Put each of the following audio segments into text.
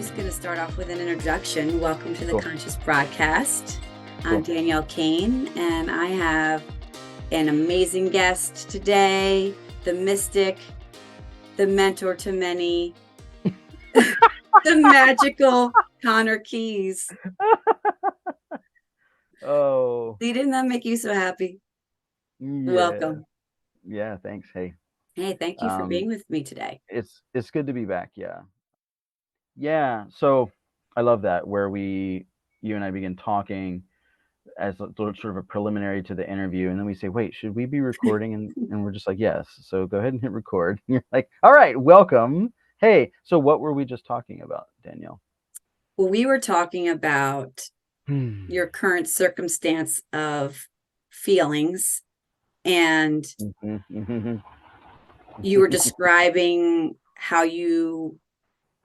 just going to start off with an introduction. Welcome to the Cool. Conscious Broadcast. I'm Cool. Danielle Kane, and I have an amazing guest today, the mystic, the mentor to many, the magical Connor Kees. Oh, Didn't that make you so happy? yeah. Welcome. Yeah, thanks. Hey. Hey, thank you for Um, being with me today. it's good to be back. Yeah. Yeah. So I love that where you and I begin talking as sort of a preliminary to the interview, and then we say, wait, should we be recording? And we're just like, yes. So go ahead and hit record. And you're like, all right, welcome. Hey, so what were we just talking about, Danielle? Well, we were talking about Hmm. your current circumstance of feelings, and you were describing how you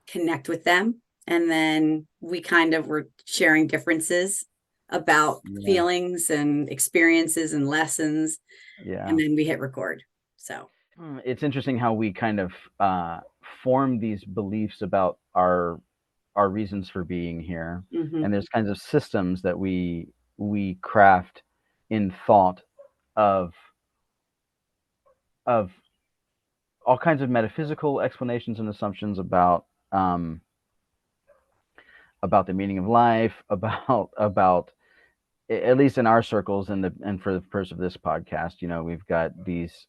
connect with them. And then we kind of were sharing differences about Yeah. feelings and experiences and lessons. And Yeah. then we hit record. So, It's interesting how we kind of form these beliefs about our reasons for being here, mm-hmm. and there's kinds of systems that we craft in thought of of all kinds of metaphysical explanations and assumptions about the meaning of life, about at least in our circles and for the purpose of this podcast, we've got these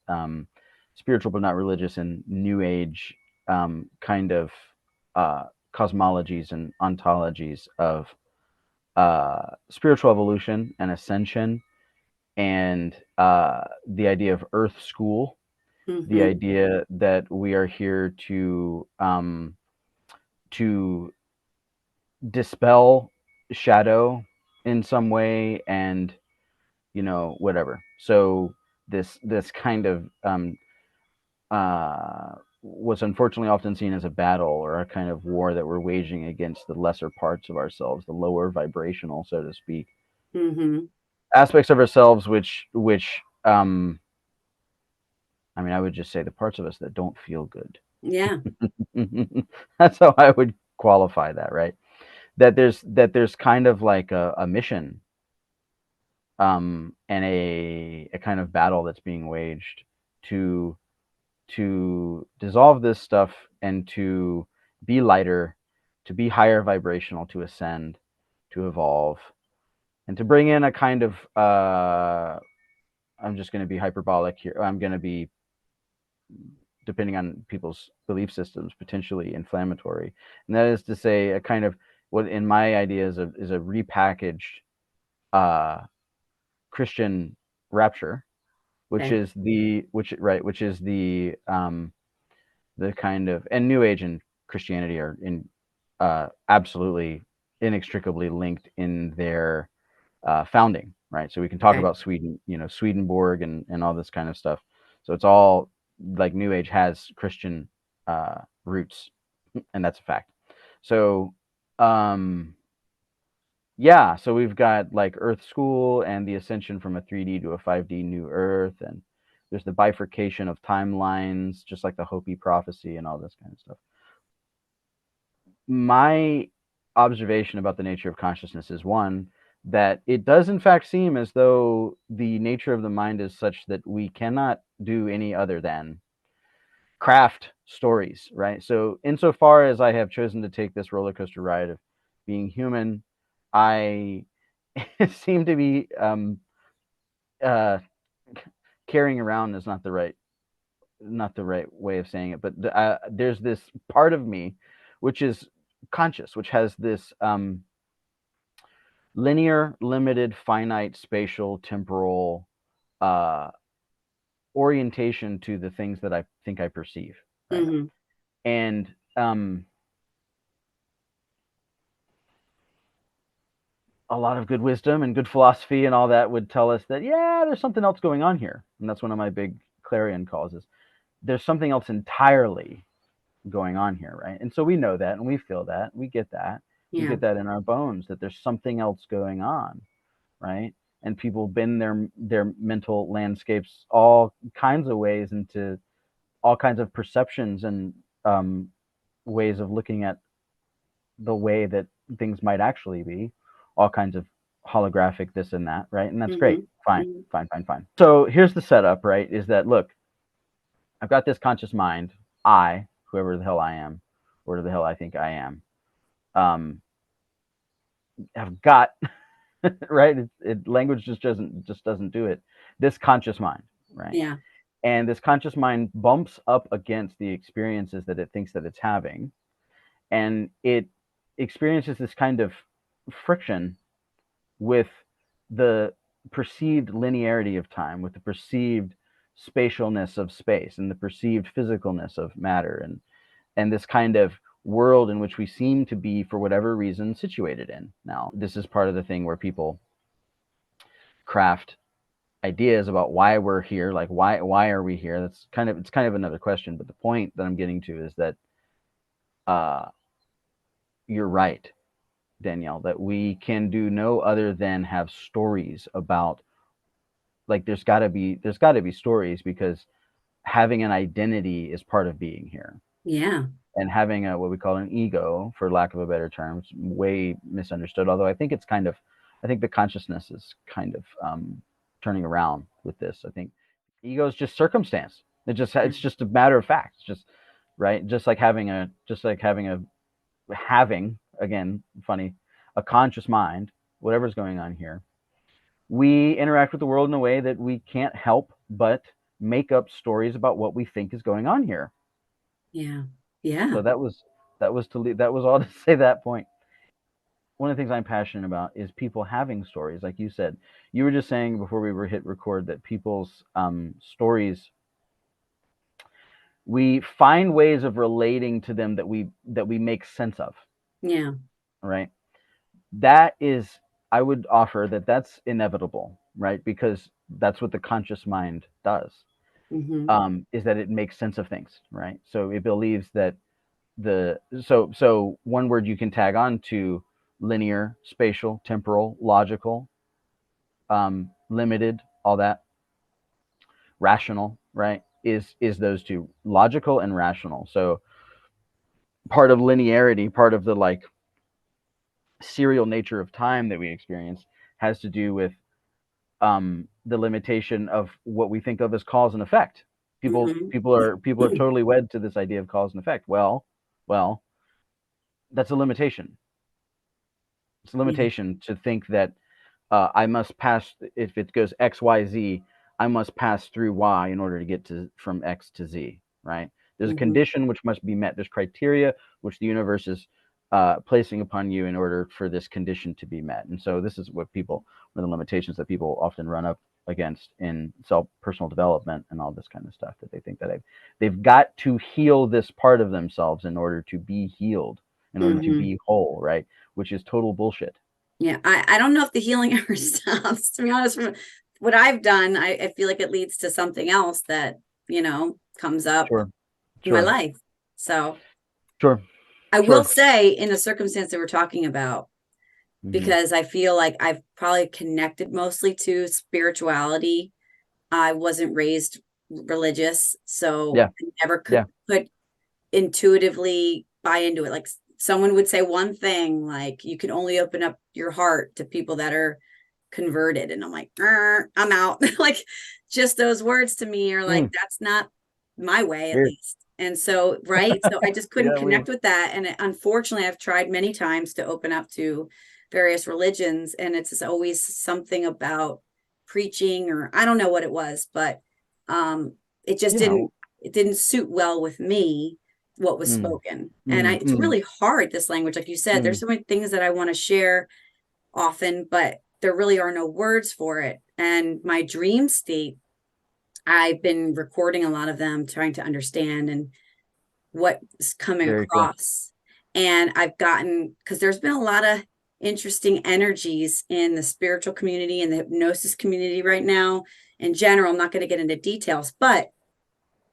spiritual but not religious and new age kind of uh, cosmologies and ontologies of spiritual evolution and ascension, and the idea of Earth School, the Mm-hmm. idea that we are here to dispel shadow in some way, and whatever. So this kind of was unfortunately often seen as a battle or a kind of war that we're waging against the lesser parts of ourselves, the lower vibrational, so to speak, Mm-hmm. aspects of ourselves, which I mean, I would just say the parts of us that don't feel good. Yeah. That's how I would qualify that, right? That there's kind of like a mission, and a kind of battle that's being waged to dissolve this stuff and to be lighter, to be higher vibrational, to ascend, to evolve, and to bring in a kind of I'm just going to be hyperbolic here. I'm going to be, depending on people's belief systems, potentially inflammatory, and that is to say, a kind of what in my idea is a repackaged uh, Christian rapture, which Okay. is the kind of, and New Age and Christianity are in absolutely inextricably linked in their founding, right? So we can talk Okay. about Sweden, Swedenborg and all this kind of stuff. So it's all like New Age has Christian roots, and that's a fact. So um, yeah, so we've got like Earth School and the ascension from a 3D to a 5D new Earth, and there's the bifurcation of timelines, just like the Hopi prophecy and all this kind of stuff. My observation about the nature of consciousness is one, that it does in fact seem as though the nature of the mind is such that we cannot do any other than craft stories, right? So insofar as I have chosen to take this roller coaster ride of being human, I seem to be uh, carrying around is not the right way of saying it, but there's this part of me which is conscious, which has this linear, limited, finite, spatial, temporal uh, orientation to the things that I think I perceive, right? Mm-hmm. And a lot of good wisdom and good philosophy and all that would tell us that, yeah, there's something else going on here. And that's one of my big clarion calls is there's something else entirely going on here, right? And so we know that and we feel that, we get that. We Yeah. get that in our bones that there's something else going on, right? And people bend their mental landscapes all kinds of ways into all kinds of perceptions and ways of looking at the way that things might actually be, all kinds of holographic this and that, right? And that's great. Mhm. Fine, Mhm. fine, fine, fine. So here's the setup, right? Is that look, I've got this conscious mind, I, whoever the hell I am, whatever the hell I think I am, have got right. Language just doesn't do it. This conscious mind, right? Yeah. And this conscious mind bumps up against the experiences that it thinks that it's having, and it experiences this kind of friction with the perceived linearity of time, with the perceived spatialness of space, and the perceived physicalness of matter, and this kind of world in which we seem to be, for whatever reason, situated in. Now, this is part of the thing where people craft ideas about why we're here, like why are we here. It's kind of another question, but the point that I'm getting to is that uh, you're right, Danielle, that we can do no other than have stories about, like, there's got to be stories, because having an identity is part of being here, Yeah. and having a what we call an ego, for lack of a better term, is way misunderstood. Although I think the consciousness is kind of turning around with this. I think ego is just circumstance. Yeah. It's just a matter of fact. It's just right, just like having a having, again, funny, a conscious mind, whatever's going on here. We interact with the world in a way that we can't help but make up stories about what we think is going on here. Yeah. Yeah. So that was all to say that point. One of the things I'm passionate about is people having stories, like you said. You were just saying before we were hit record that people's stories, we find ways of relating to them that we make sense of, Yeah. right? That is, I would offer that that's inevitable, right? Because that's what the conscious mind does. Mhm. Is that it makes sense of things, right? So it believes that so one word you can tag on to: linear, spatial, temporal, logical, limited, all that, rational, right? Is those two: logical and rational. So part of linearity, part of the, like, serial nature of time that we experience, has to do with the limitation of what we think of as cause and effect. People Mhm. people are people are totally wed to this idea of cause and effect. Well, that's a limitation. It's a Yeah. limitation to think that I must pass, if it goes X, Y, Z, I must pass through Y in order to get to from X to Z, right? There's a Mhm. condition which must be met. There's criteria which the universe is placing upon you in order for this condition to be met. And so this is one of the limitations that people often run up against in personal development and all this kind of stuff, that they think that they've got to heal this part of themselves in order to be healed, in order to Mhm. be whole, right? Which is total bullshit. Yeah. I don't know if the healing ever stops, to be honest. From what I've done, I feel like it leads to something else that, comes up Sure, in my sure, life. So sure, I will sure. say, in the circumstance that we're talking about, Hmm. because I feel like I've probably connected mostly to spirituality. I wasn't raised religious, so Yeah, I never yeah. could intuitively buy into it. Like, someone would say one thing, like, you can only open up your heart to people that are converted. And I'm like, I'm out. Like, just those words to me are like, Mm, that's not my way, at weird. least. And so, right. So I just couldn't Yeah, connect weird. with that. And unfortunately, I've tried many times to open up to various religions. And it's just always something about preaching, or I don't know what it was, but it just Yeah. didn't suit well with me, what was Mm, spoken. And mm, it's mm, really hard, this language. Like you said, there's mm. so many things that I want to share often, but there really are no words for it. And my dream state, I've been recording a lot of them, trying to understand and what's coming Very cool. across. And I've gotten, because there's been a lot of interesting energies in the spiritual community and the hypnosis community right now. In general, I'm not going to get into details, but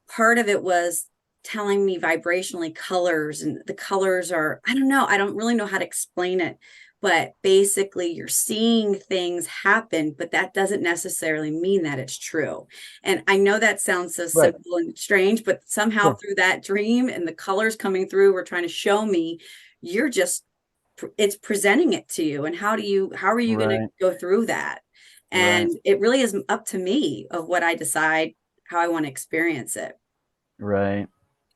part of it was telling me vibrationally colors, and the colors are, I don't know, I don't really know how to explain it, but basically you're seeing things happen, but that doesn't necessarily mean that it's true. And I know that sounds so Right. simple and strange, but somehow Sure. through that dream and the colors coming through were trying to show me, you're just it's presenting it to you, and how are you going to Right. go through that? Right. And it really is up to me of what I decide how I want to experience it. Right.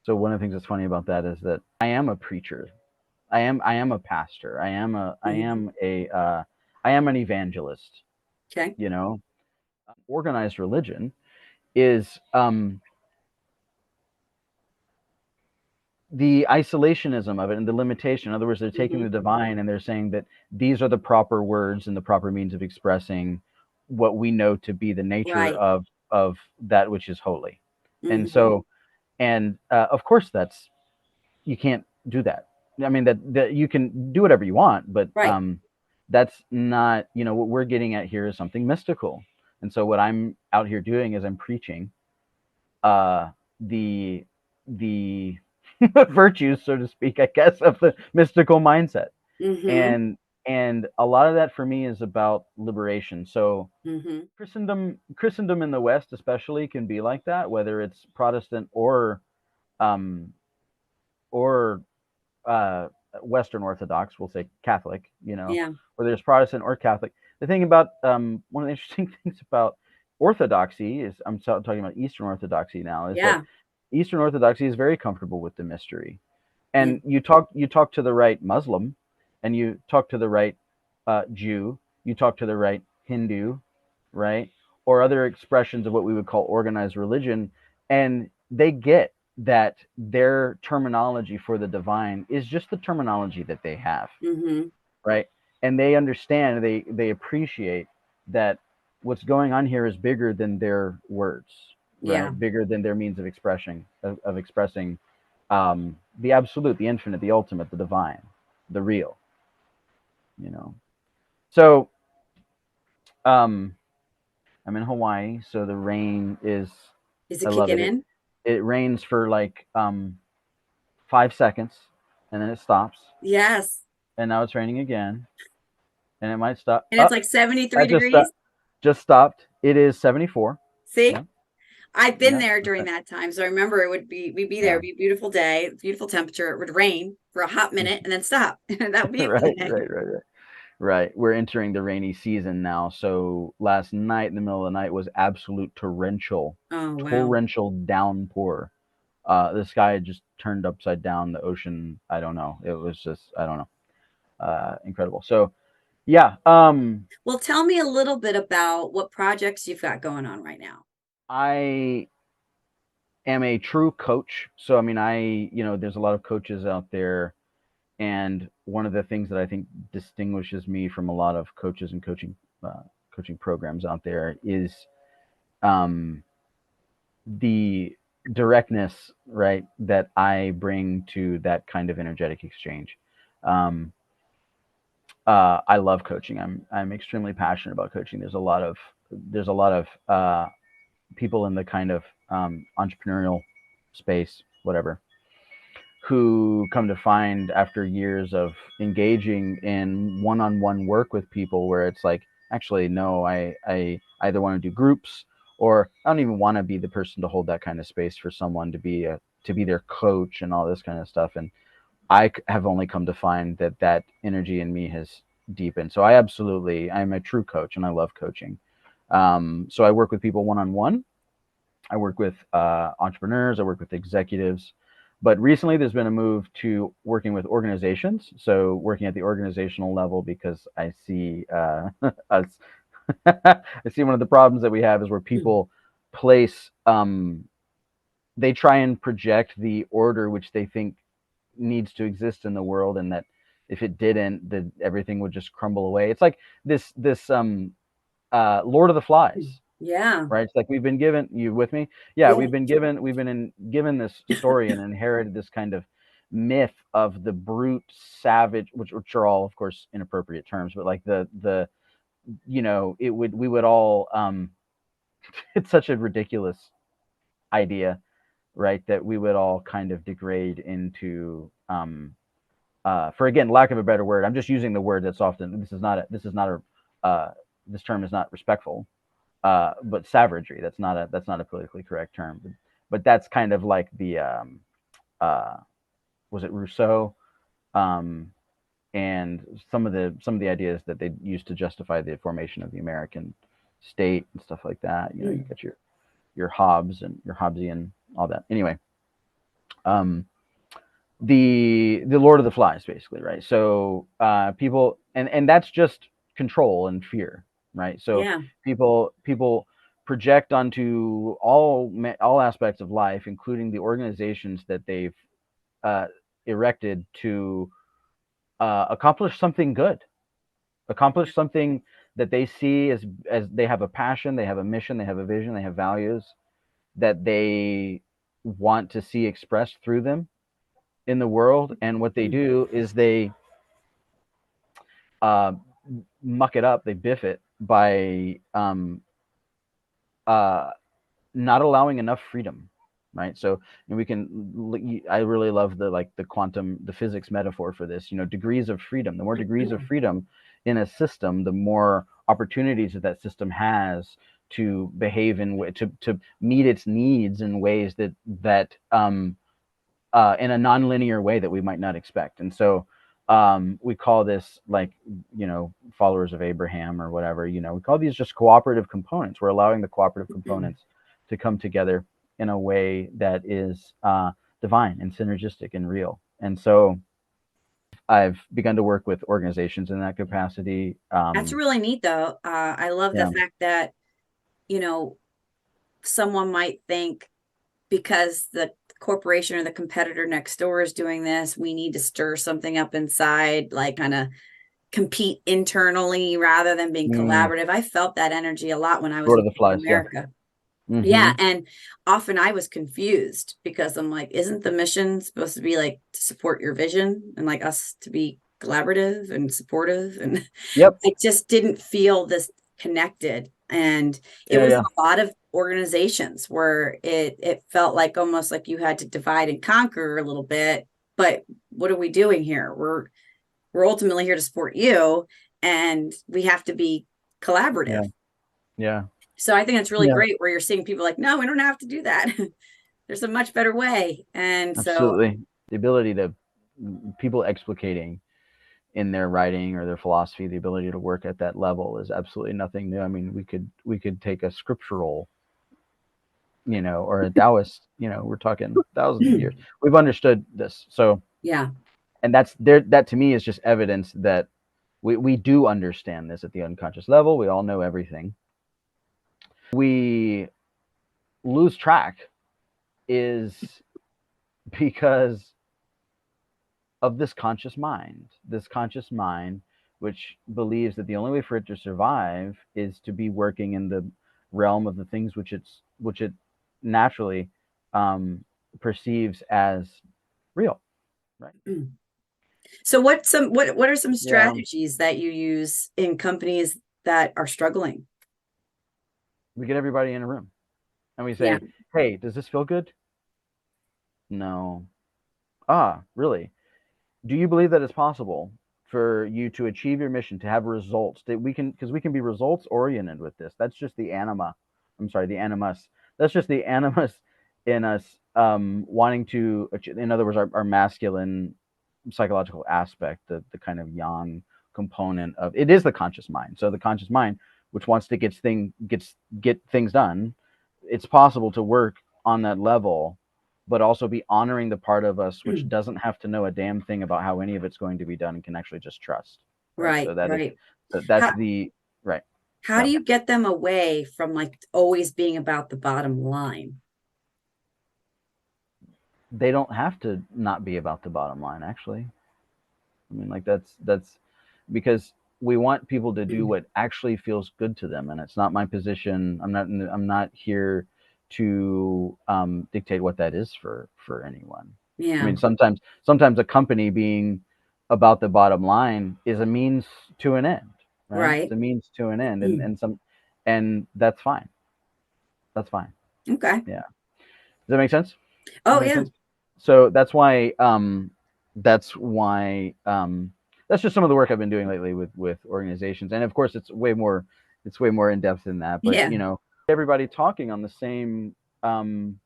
So one of the things that's funny about that is that I am a preacher. I am a pastor. Hmm. I am an evangelist, Okay. you know. Organized religion is the isolationism of it and the limitation. In other words, they're taking Hmm. the divine and they're saying that these are the proper words and the proper means of expressing what we know to be the nature Right. of that which is holy. And Hmm. so, and of course, that's you can't do that. I mean that you can do whatever you want, but Right. that's not what we're getting at here is something mystical. And so what I'm out here doing is I'm preaching uh, the the virtues, so to speak, I guess, of the mystical mindset. Hmm. And a lot of that for me is about liberation. So Hmm. Christendom in the West especially can be like that, whether it's Protestant um, or uh, Western Orthodox, we'll say Catholic, Yeah. whether it's Protestant or Catholic. The thing about one of the interesting things about Orthodoxy is talking about Eastern Orthodoxy now is that Yeah. Eastern Orthodoxy is very comfortable with the mystery. Yeah. And you talk to the right Muslim, and you talk to the right Jew, you talk to the right Hindu, right, or other expressions of what we would call organized religion, and they get that their terminology for the divine is just the terminology that they have, Hmm. right? And they understand, they appreciate that what's going on here is bigger than their words, Yeah. right? Bigger than their means of expression of expressing the absolute, the infinite, the ultimate, the divine, the real, you know. So um, I'm in Hawaii, so the rain is, Is I it love kicking it. in? It rains for like 5 seconds, and then it stops, Yes. and now it's raining again, and it might stop. And it's like 73 That just stopped. degrees. Just stopped. It is 74. See? Yeah, I've been yeah, there during okay, that time. So I remember we'd be there, yeah. it'd be a beautiful day, beautiful temperature. It would rain for a hot minute and then stop. And that would be it for the Right, day. right, right, right. Right. We're entering the rainy season now. So last night in the middle of the night was absolute Oh, wow. torrential downpour. The sky had just turned upside down. The ocean, I don't know. It was just, I don't know. Incredible. So yeah, Well, tell me a little bit about what projects you've got going on right now. I am a true coach. So I mean, there's a lot of coaches out there, and one of the things that I think distinguishes me from a lot of coaches and coaching programs out there is um, the directness, right, that I bring to that kind of energetic exchange. Um, I love coaching. I'm extremely passionate about coaching. There's a lot of people in the kind of entrepreneurial space, whatever, who come to find after years of engaging in one-on-one work with people where it's like, actually, no, I either want to do groups, or I don't even want to be the person to hold that kind of space for someone to be their coach and all this kind of stuff. And have only come to find that that energy in me has deepened. So I'm a true coach, and I love coaching. So I work with people one-on-one. I work with entrepreneurs, I work with executives, but recently there's been a move to working with organizations. So working at the organizational level, because I see us, I see one of the problems that we have is where Hmm. people place, they try and project the order which they think needs to exist in the world, and that if it didn't, that everything would just crumble away. It's like this Lord of the Flies, Yeah. right? It's like we've been given, you with me? Yeah, Yeah. given this story and inherited this kind of myth of the brute savage, which are all, of course, inappropriate terms, but like the we would all it's such a ridiculous idea, right? That we would all kind of degrade into for, again, lack of a better word. I'm just using the word that's often, this term is not respectful, but savagery. That's not a politically correct term, but that's kind of like the uh, was it Rousseau? Um, and some of the ideas that they used to justify the formation of the American state and stuff like that. You know, you Mm. got your Hobbes and your Hobbesian, all that. Anyway, um, the Lord of the Flies, basically, right? So people, and that's just control and fear, right? So Yeah. people project onto all aspects of life, including the organizations that they've uh, erected to accomplish something good, accomplish something that they see as they have a passion, they have a mission, they have a vision, they have values that they want to see expressed through them in the world. And what they Mm. do is they uh, muck it up, they biff it by uh, not allowing enough freedom, right? So and we can, I really love the quantum, the physics metaphor for this, degrees of freedom. The more degrees of freedom in a system, the more opportunities that system has to behave to meet its needs in ways that in a nonlinear way that we might not expect. And so we call this, like, followers of Abraham or whatever, we call these just cooperative components. We're allowing the cooperative components to come together in a way that is divine and synergistic and real. And so I've begun to work with organizations in that capacity. That's really neat, though. I love the Yeah, fact that, you know, someone might think because the corporation or the competitor next door is doing this, we need to stir something up inside, like kind of compete internally rather than being mm, collaborative. I felt that energy a lot when I was Lord in of the corporate Flies. Yeah. America. Mm-hmm. Yeah, and often I was confused because I'm like, isn't the mission supposed to be like to support your vision and like us to be collaborative and supportive? And Yep. I just didn't feel this connected. And it Yeah. was Yeah. a lot of organizations where it felt like almost like you had to divide and conquer a little bit. But what are we doing here? We're ultimately here to support you, and we have to be collaborative. Yeah. Yeah. So I think it's really Yeah. great where you're seeing people like, no, we don't have to do that. There's a much better way. And so, Absolutely. The ability to people explicating in their writing or their philosophy, the ability to work at that level is absolutely nothing new. I mean, we could take a scriptural, or a Taoist, we're talking thousands of years. We've understood this. So, yeah. and that's there. That to me is just evidence that we do understand this at the unconscious level. We all know everything. We lose track is because of this conscious mind, which believes that the only way for it to survive is to be working in the realm of the things which it naturally um, perceives as real, right? So what are some Yeah, strategies that you use in companies that are struggling? we get everybody in a room and we Yeah. say, "Hey, does this feel good?" No. Ah, really? Do you believe that it's possible for you to achieve your mission, to have results that we can, because we can be results oriented with this? That's just the anima. I'm sorry, the animus. That's just the animus in us wanting to, in other words, our masculine psychological aspect, the kind of yang component of it is the conscious mind. So the conscious mind, which wants to get things done, it's possible to work on that level, but also be honoring the part of us which doesn't have to know a damn thing about how any of it's going to be done and can actually just trust. Right. So Right, right. that's How the right. how do Yeah. you get them away from like always being about the bottom line? They don't have to not be about the bottom line, actually. I mean, like that's because we want people to do what actually feels good to them, and it's not my position. I'm not here to dictate what that is for anyone. I Yeah. mean, sometimes a company being about the bottom line is a means to an end, right? It's Right. a means to an end, and that's fine. That's fine. Okay. Yeah. Does that make sense? Does that Oh make yeah. sense? So that's why that's just some of the work I've been doing lately with organizations, and of course it's way more in depth than that. But Yeah. everybody talking on the same um,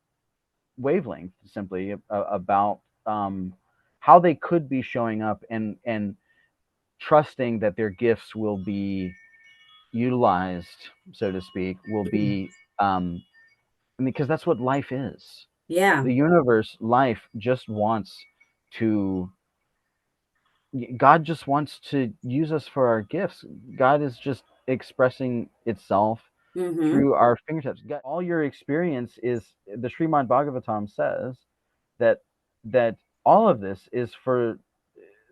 wavelength, simply about how they could be showing up, and trusting that their gifts will be utilized, so to speak, will be, because that's what life is. Yeah. The universe, life just wants to, God just wants to use us for our gifts. God is just expressing itself Mm-hmm. through our fingertips. All your experience is, the Srimad Bhagavatam says that that all of this is for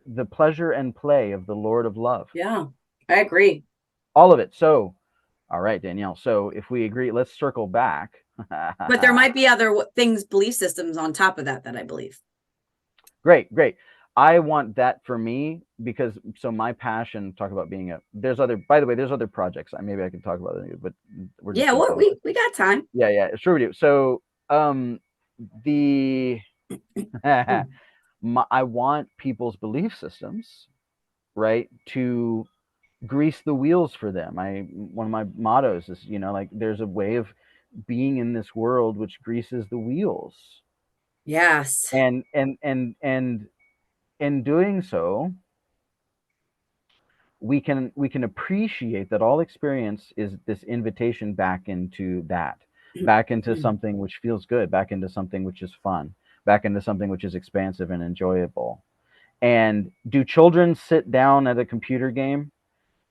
the pleasure and play of the Lord of Love. Yeah, I agree. All of it. So, all right, Danielle. So if we agree, let's circle back. But there might be other things, belief systems on top of that I believe. Great, great. I want that for me because so my passion, talk about being there's other, by the way, there's other projects. Maybe I can talk about it, but we're just Yeah, gonna what focus. we got time. Yeah, sure we do. So the I want people's belief systems, right, to grease the wheels for them. One of my mottos is, like, there's a way of being in this world which greases the wheels, Yes. and in doing so, we can appreciate that all experience is this invitation back into back into something which feels good, back into something which is fun, back into something which is expansive and enjoyable. And do children sit down at a computer game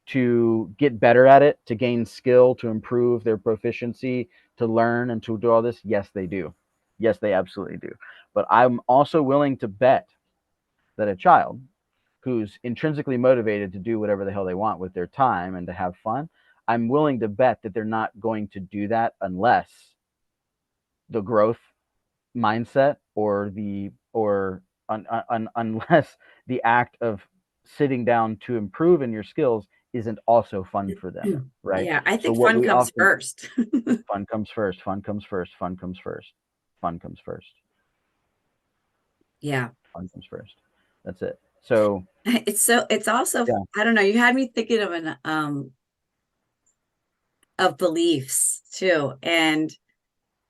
to get better at it, to gain skill, to improve their proficiency, to learn and to do all this? Yes, they do. Yes, they absolutely do. But I'm also willing to bet that a child who's intrinsically motivated to do whatever the hell they want with their time and to have fun, I'm willing to bet that they're not going to do that unless the growth mindset unless the act of sitting down to improve in your skills isn't also fun for them, right? Yeah, I So think what fun we comes often first. fun comes first, fun comes first, fun comes first, fun comes first, Yeah. fun comes first. That's it. So It's also, yeah, I don't know, you had me thinking of an of beliefs too, and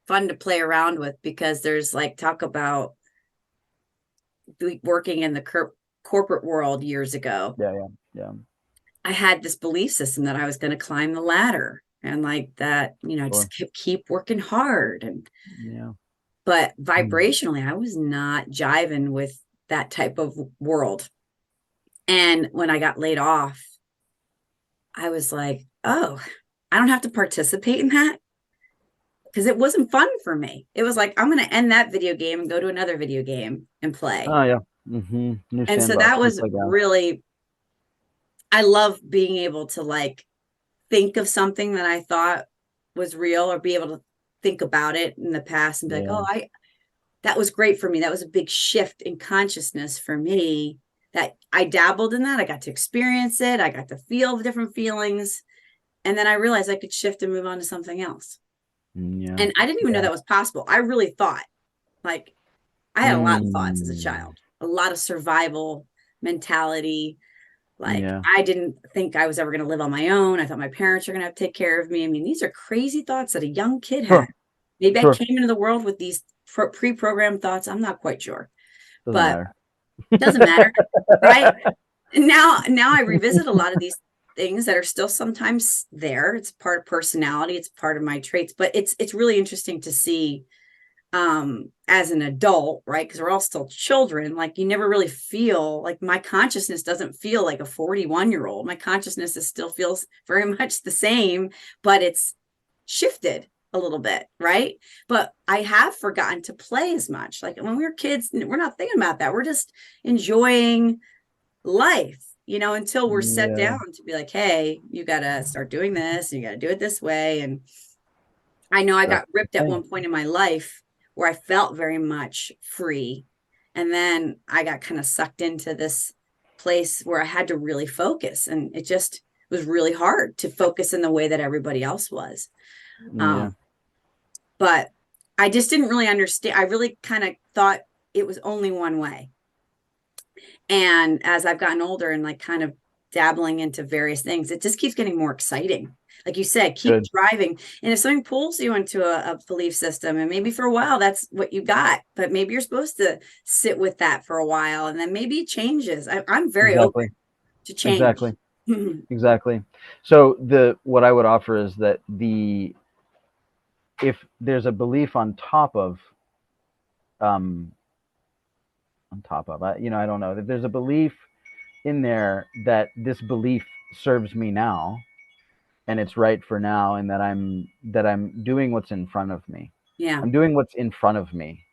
fun to play around with, because there's like talk about working in the corporate world years ago. yeah. I had this belief system that I was going to climb the ladder, and like that, Sure. just keep working hard. Yeah. But Mm. vibrationally, I was not jiving with that type of world. And when I got laid off, I was like, oh, I don't have to participate in that, because it wasn't fun for me. It was like, I'm going to end that video game and go to another video game and play. Oh yeah. New And so sandbox, that new was playground. really, I love being able to like think of something that I thought was real, or be able to think about it in the past and be like, Yeah. oh, that was great for me. That was a big shift in consciousness for me, that I dabbled in that. I got to experience it. I got to feel the different feelings. And then I realized I could shift and move on to something else. Yeah. And I didn't even know Yeah. that was possible. I really thought, like, I had a lot of thoughts as a Mm. child, a lot of survival mentality. Like, Yeah. I didn't think I was ever going to live on my own. I thought my parents are going to have to take care of me. I mean, these are crazy thoughts that a young kid had. Sure. Maybe I Sure. came into the world with these pre-programmed thoughts. I'm not quite sure, Doesn't but matter. it doesn't matter, right? And now I revisit a lot of these things that are still sometimes there. It's part of personality. It's part of my traits, but it's really interesting to see as an adult, right? Because we're all still children. Like, you never really feel like, my consciousness doesn't feel like a 41-year-old. My consciousness still feels very much the same, but it's shifted a little bit, right? But I have forgotten to play as much. Like, when we were kids, we're not thinking about that. We're just enjoying life, until we're set Yeah. down to be like, hey, you got to start doing this, and you got to do it this way. And I know I That's got the ripped at thing. one point in my life where I felt very much free. And then I got kind of sucked into this place where I had to really focus. And it just was really hard to focus in the way that everybody else was. Yeah. Um, but I just didn't really understand. I really kind of thought it was only one way. And as I've gotten older and like kind of dabbling into various things, it just keeps getting more exciting. Like you said, keep Good. driving. And if something pulls you into a belief system, and maybe for a while that's what you got, but maybe you're supposed to sit with that for a while, and then maybe it changes. I'm very open Exactly. to change. Exactly. Exactly. So what I would offer is that if there's a belief um on top of I don't know, if there's a belief in there that this belief serves me now and it's right for now, and that I'm doing what's in front of me. Yeah. I'm doing what's in front of me.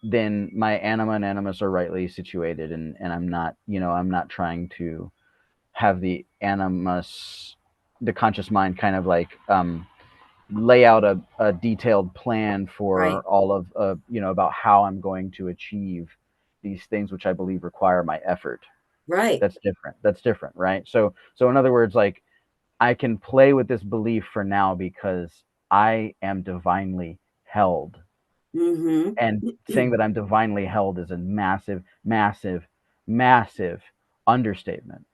Then my anima and animus are rightly situated, and I'm not trying to have the conscious mind kind of like lay out a detailed plan for Right. all of about how I'm going to achieve these things which I believe require my effort. Right. That's different, right? So in other words, like, I can play with this belief for now because I am divinely held. Mm-hmm. And saying that I'm divinely held is a massive, massive, massive understatement.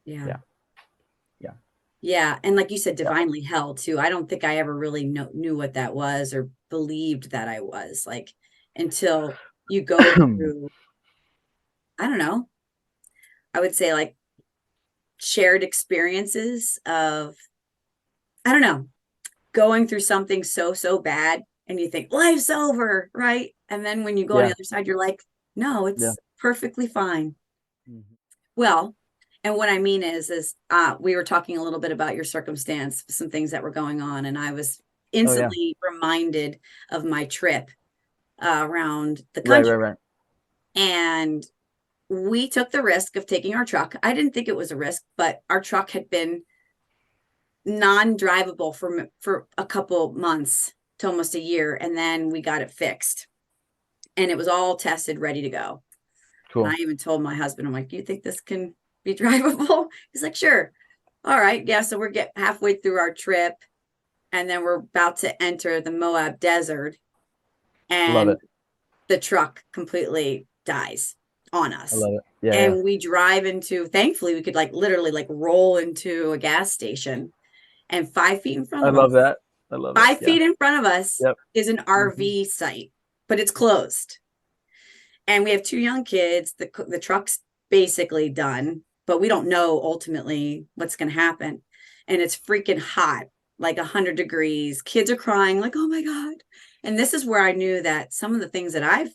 Yeah. Yeah. Yeah. Yeah. And like you said, divinely held too. I don't think I ever really knew what that was or believed that I was like until you go through, I don't know, I would say like shared experiences of, I don't know, going through something so bad and you think life's over, right? And then when you go on the Yeah. other side, you're like, no, Yeah. it's perfectly fine. Mhm. Well, and what I mean is we were talking a little bit about your circumstance, some things that were going on, and I was Oh yeah. instantly reminded of my trip around the Right. Right. country. Right. And we took the risk of taking our truck. I didn't think it was a risk, but our truck had been non-drivable for a couple months to almost a year, and then we got it fixed, and it was all tested, ready to go. And I Cool. even told my husband, I'm like, "Do you think this can be drivable?" He's like, "Sure." All right, yeah. So we're get halfway through our trip, and then we're about to enter the Moab desert, Love and it. the truck completely dies on I us. love it. Yeah. Yeah. And we drive into, thankfully, we could like literally like roll into a gas station, and 5 feet in front I of love us, that. I love it. five Yeah. feet in front of us Yep. is an Hmm. RV site, but it's closed. And we have two young kids. The truck's basically done, but we don't know ultimately what's going to happen. And it's freaking hot, like 100 degrees. Kids are crying, like, oh my God. And this is where I knew that some of the things that I've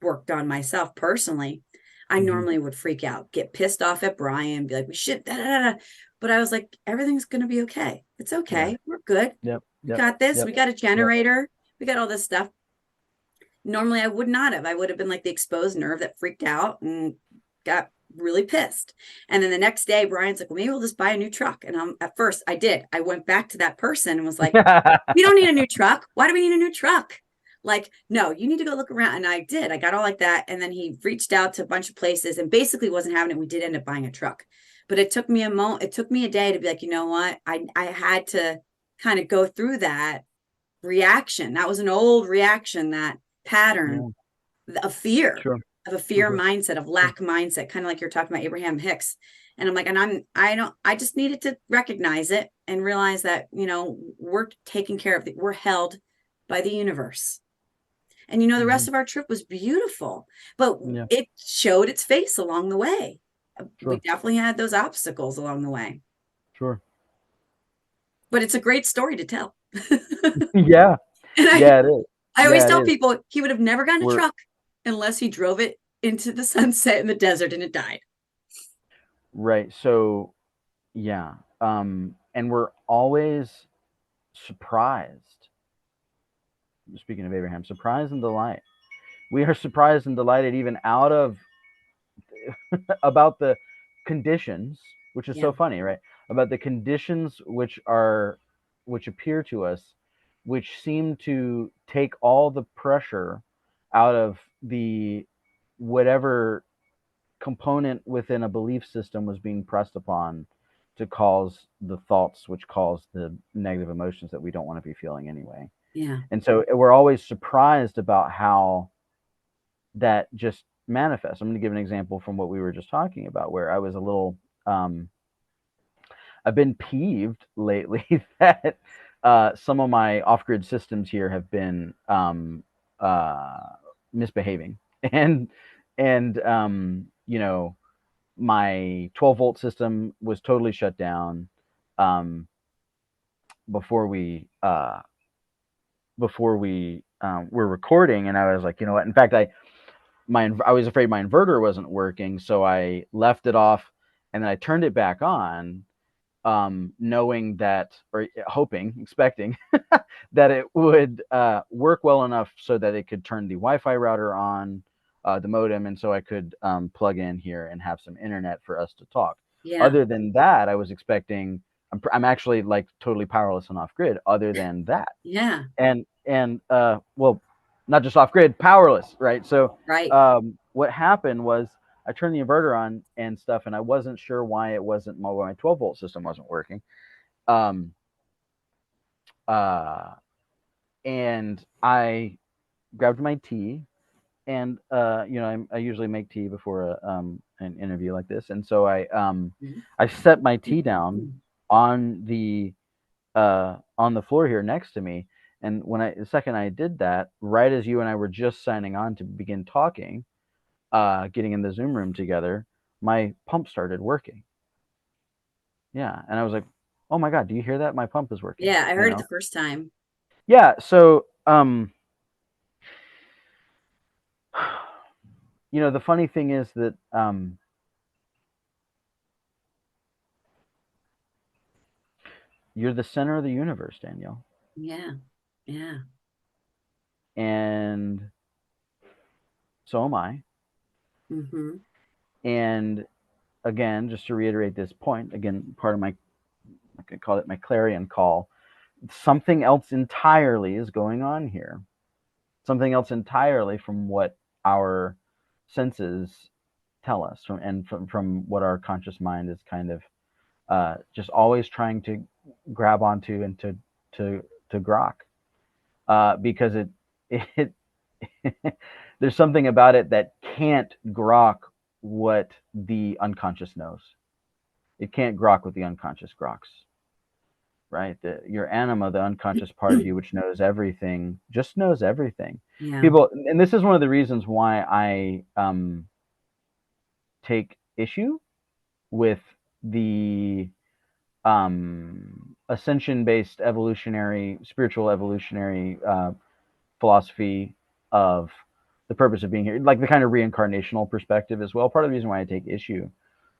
worked on myself personally, I Hmm. normally would freak out, get pissed off at Brian, be like, we should, da, da, da, da. But I was like, everything's going to be okay. It's Yeah. okay. We're good. Yep. We Yep. got this. Yep. We got a Yep. generator. We got all this stuff. Normally, I would not have. I would have been like the exposed nerve that freaked out and got really pissed. And then the next day, Brian's like, well, maybe we'll just buy a new truck. And at first, I did. I went back to that person and was like, we don't need a new truck. Why do we need a new truck? Like, no, you need to go look around. And I did. I got all like that. And then he reached out to a bunch of places and basically wasn't having it. We did end up buying a truck. But it took me a moment, it took me a day to be like, you know what? I had to kind of go through that reaction. That was an old reaction, that pattern Yeah. of fear, Sure. of a Sure. fear Sure. mindset, of Sure. lack mindset, kind of like you're talking about Abraham Hicks. And I'm like, and I don't, I just needed to recognize it and realize that, we're taken care of, we're held by the universe. And, the Hmm. rest of our trip was beautiful, but Yeah. it showed its face along the way. We Sure. definitely had those obstacles along the way, Sure. but it's a great story to tell. Yeah. And Yeah. It is. I always Yeah. It tell is. people he would have never gotten a We're truck unless he drove it into the sunset in the desert and it died. right. So yeah. And we're always surprised. Speaking of Abraham, surprise and delight. We are surprised and delighted even out of about the conditions, which is Yeah. so funny, right? About the conditions which appear to us, which seem to take all the pressure out of the whatever component within a belief system was being pressed upon to cause the thoughts which cause the negative emotions that we don't want to be feeling anyway. Yeah. And so we're always surprised about how that just manifests. I'm going to give an example from what we were just talking about, where I was a little, um, I've been peeved lately that some of my off grid systems here have been uh, misbehaving. and you know, my 12-volt system was totally shut down um, before we were recording, and I was like, you know what? In fact, I was afraid my inverter wasn't working, so I left it off, and then I turned it back on, knowing that, or hoping, expecting that it would work well enough so that it could turn the Wi-Fi router on, the modem, and so I could plug in here and have some internet for us to talk. Yeah. Other than that, I was expecting. I'm actually like totally powerless and off grid. Other than that, Yeah. and well, not just off grid, powerless, right? So Right. what happened was I turned the inverter on and stuff, and I wasn't sure why it wasn't my 12-volt system wasn't working. Um, uh, and I grabbed my tea, and you know, I usually make tea before an interview like this, and so I set my tea down on the floor here next to me. And the second I did that, right as you and I were just signing on to begin talking, getting in the Zoom room together, my pump started working. Yeah, and I was like, "Oh my God, do you hear that? My pump is working." Yeah, I You heard it know? the first time. Yeah. So, you know, the funny thing is that you're the center of the universe, Danielle, Yeah. Yeah. and so am I. Mm-hmm. And again, just to reiterate this point, again, part of my, I could call it my clarion call. Something else entirely is going on here. Something else entirely from what our senses tell us, from what our conscious mind is kind of just always trying to grab onto and to to grok, because it there's something about it that can't grok what the unconscious knows. It can't grok what the unconscious groks, right? Your anima, the unconscious part of you, which knows everything, just knows everything. Yeah. People, and this is one of the reasons why I take issue with the ascension-based evolutionary, spiritual evolutionary philosophy of the purpose of being here, like the kind of reincarnational perspective as well. Part of the reason why I take issue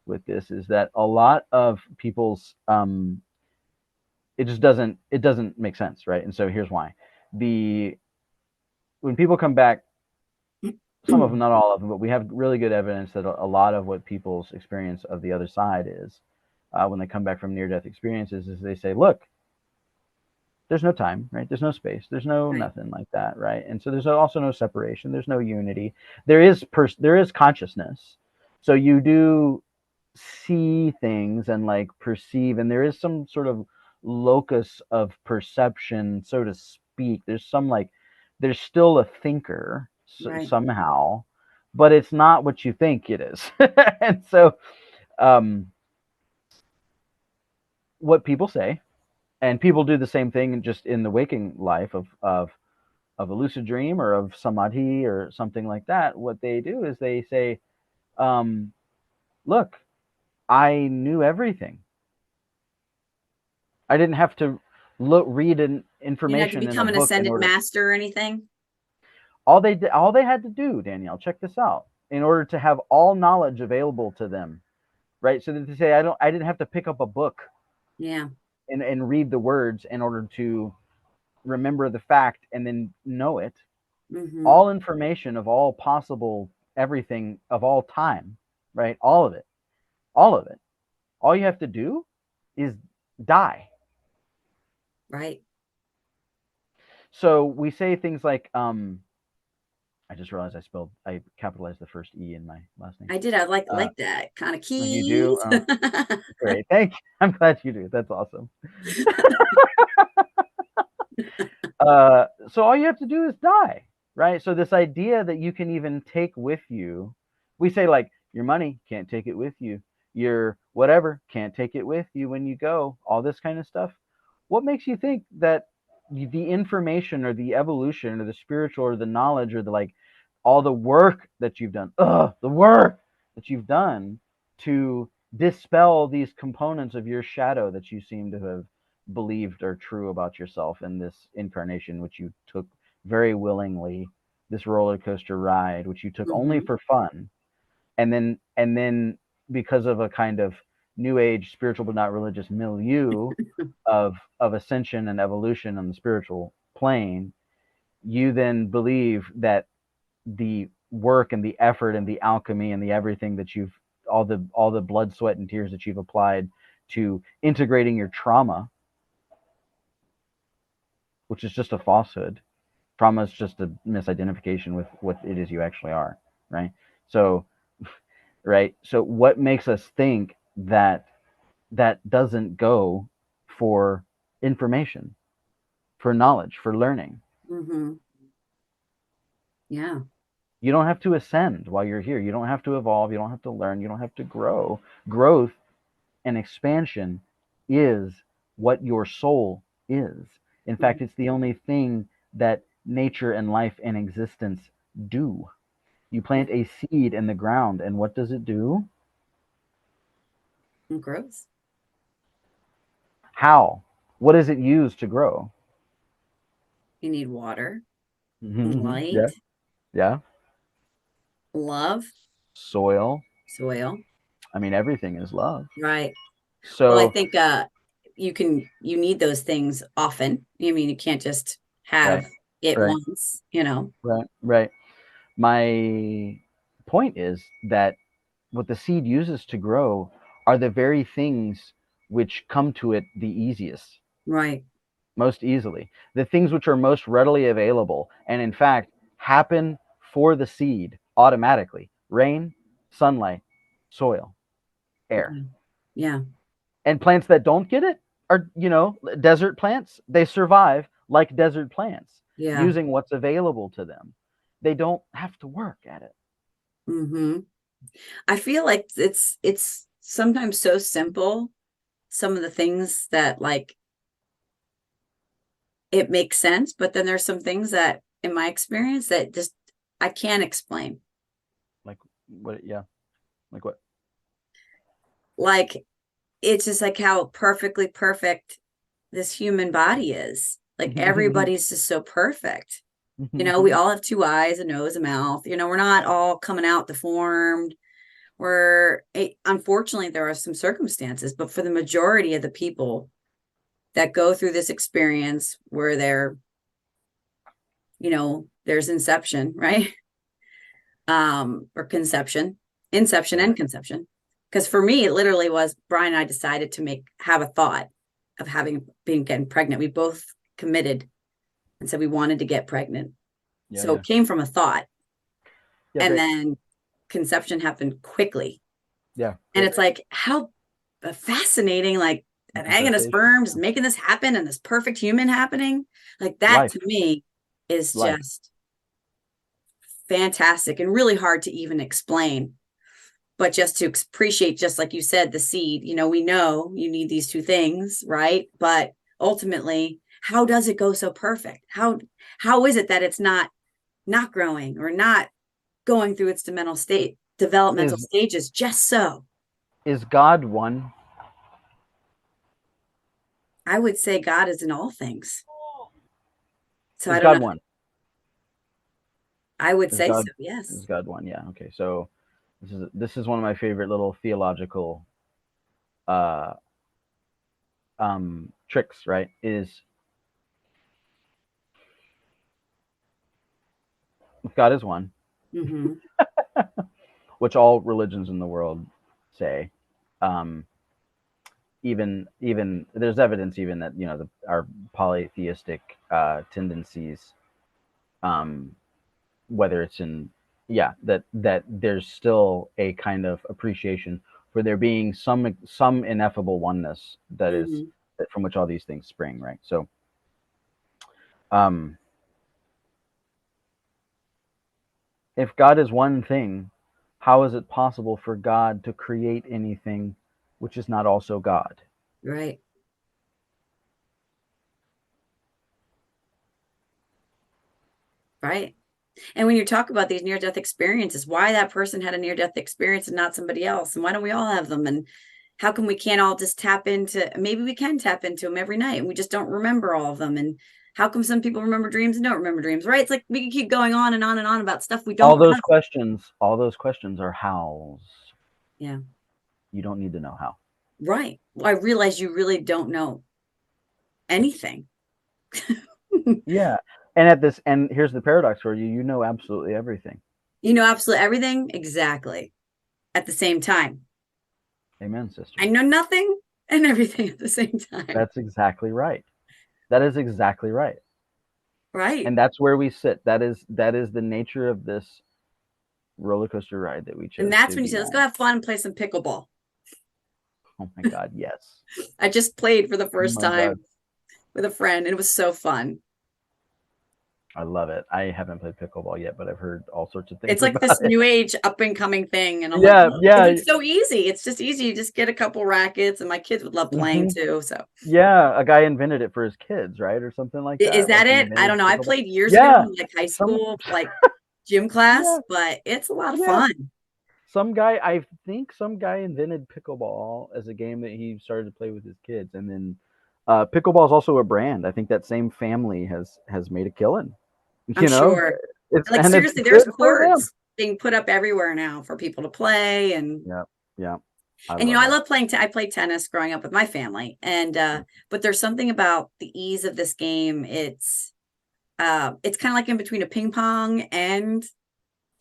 with this is that a lot of people's it doesn't make sense, right? And so here's why: the when people come back, some of them, not all of them, but we have really good evidence that a lot of what people's experience of the other side is, when they come back from near-death experiences, is they say, "Look, there's no time, right? There's no space. There's no Right. nothing like that, right? And so there's also no separation. There's no unity. There is consciousness. So you do see things and like perceive, and there is some sort of locus of perception, so to speak. There's still a thinker, Right. somehow, but it's not what you think it is." And so, um, what people say, and people do the same thing just in the waking life of a lucid dream or of samadhi or something like that. What they do is they say, um, "Look, I knew everything. I didn't have to read an You had to information in a become an book in ascended order." master or anything? All they had to do, Danielle, check this out, in order to have all knowledge available to them, right? So that they say, I didn't have to pick up a book Yeah. and read the words in order to remember the fact and then know it. Mm-hmm. All information of all possible everything of all time, right? All of it, all of it. All you have to do is die. Right. So we say things like, I just realized I capitalized the first E in my last name. I did. I Uh, like that kind of oh, you do? keys. Great. Thank you. I'm glad you do. That's awesome. So all you have to do is die, right? So this idea that you can even take with you, we say like your money can't take it with you, your whatever can't take it with you when you go, all this kind of stuff. What makes you think that the information or the evolution or the spiritual or the knowledge or the like all the work that you've done, the work that you've done to dispel these components of your shadow that you seem to have believed are true about yourself in this incarnation, which you took very willingly, this roller coaster ride, which you took only Mm-hmm. for fun, and then because of a kind of new age spiritual but not religious milieu of ascension and evolution on the spiritual plane, you then believe that the work and the effort and the alchemy and the everything that you've all the blood, sweat, and tears that you've applied to integrating your trauma, which is just a falsehood. Trauma is just a misidentification with what it is you actually are, right? So, right. So, what makes us think that that doesn't go for information, for knowledge, for learning? Mm-hmm. Yeah. You don't have to ascend while you're here. You don't have to evolve. You don't have to learn. You don't have to grow. Growth and expansion is what your soul is. In fact, it's the only thing that nature and life and existence do. You Yeah. plant a seed in the ground, and what does it do? And gross. How? What does it use to grow? You need water, Yeah, light, yeah. love, Soil. soil. I mean, everything is love. Right. Well, I So, think you need those things often. I mean, you can't just right, have it right, once, you know. right, right. My point is that what the seed uses to grow are the very things which come to it the easiest, Right. most easily, the things which are most readily available, and in fact happen for the seed automatically: rain, sunlight, soil, air. Yeah. Yeah. And plants that don't get it are, desert plants. They survive like desert plants Yeah. using what's available to them. They don't have to work at it. Mm-hmm. I feel like it's sometimes so simple, some of the things that like it makes sense, but then there's some things that in my experience that just I can't explain. Like what? Yeah, like what? Like it's just like how perfectly perfect this human body is. Like everybody's just so perfect. You know, we all have two eyes, a nose, a mouth. You know, we're not all coming out deformed. Unfortunately, there are some circumstances, but for the majority of the people that go through this experience where there's inception, right? Or conception, inception Right. and conception. Because for me, it literally was Brian and I decided to have a thought of getting pregnant. We both committed and said we wanted to get pregnant. Yeah, So yeah, it came from a thought. yeah. And Great. then conception happened quickly. Yeah, And great. it's like, how fascinating, like an egg and a Manifestation. sperm just making this happen and this perfect human happening. Like that Life, to me is life. just fantastic and really hard to even explain. But just to appreciate, just like you said, the seed, we know you need these two things, right? But ultimately, how does it go so perfect? How is it that it's not growing or not going through its developmental Is stages just so? is God one? I would say God is in all things. So I Is don't know. God one? I would Is say God so, yes. is God one? Yeah. Okay. So this is one of my favorite little theological uh tricks, right? Is if God is one, Mm-hmm. which all religions in the world say. Um, even there's evidence even that our polytheistic tendencies, um, whether it's in that there's still a kind of appreciation for there being some ineffable oneness Mm-hmm. that from which all these things spring, right? So, um, if God is one thing, how is it possible for God to create anything which is not also God? Right. Right. And when you talk about these near-death experiences, why that person had a near-death experience and not somebody else, and why don't we all have them? And how come we can't all just tap into, maybe we can tap into them every night and we just don't remember all of them? And how come some people remember dreams and don't remember dreams, right? It's like we can keep going on and on and on about stuff we don't have. All those questions are hows. Yeah. You don't need to know how. Right. Well, I realize you really don't know anything. Yeah. And here's the paradox for you. You know absolutely everything. You know absolutely everything exactly at the same time. Amen, sister. I know nothing and everything at the same time. That's exactly right. That is exactly right. Right. And that's where we sit. That is the nature of this roller coaster ride that we And chose that's to when you be say, let's go on. have fun and play some pickleball. Oh my God, yes. I just played for the Oh first my God. time with a friend. And it was so fun. I love it. I haven't played pickleball yet, but I've heard all sorts of things It's like about this it. new age up and coming thing. And I'm like, Yeah, oh, yeah. it's so easy. It's just easy. You just get a couple rackets, and my kids would love playing Hmm. too. So Yeah, a guy invented it for his kids, right? Or something like is that. Like that he it? I invented don't know. I pickleball. played years ago Yeah. in like high Some school, like gym class, yeah, but it's a lot of yeah. fun. I think some guy invented pickleball as a game that he started to play with his kids. And then pickleball is also a brand. I think that same family has made a killing. I'm You know, sure. it's Like and it's seriously, there's good for them. courts being put up everywhere now for people to play. And Yeah, yeah. I And love I it. love playing. I played tennis growing up with my family, and but there's something about the ease of this game. It's kind of like in between a ping pong and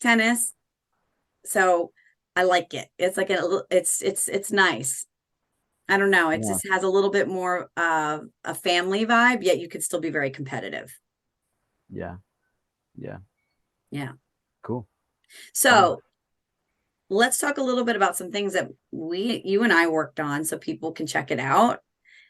tennis, so I like it. It's like it's nice. I don't know. It Yeah, just has a little bit more a family vibe, yet you could still be very competitive. yeah, yeah. Yeah. Cool. Fun. So let's talk a little bit about some things that you and I worked on, so people can check it out.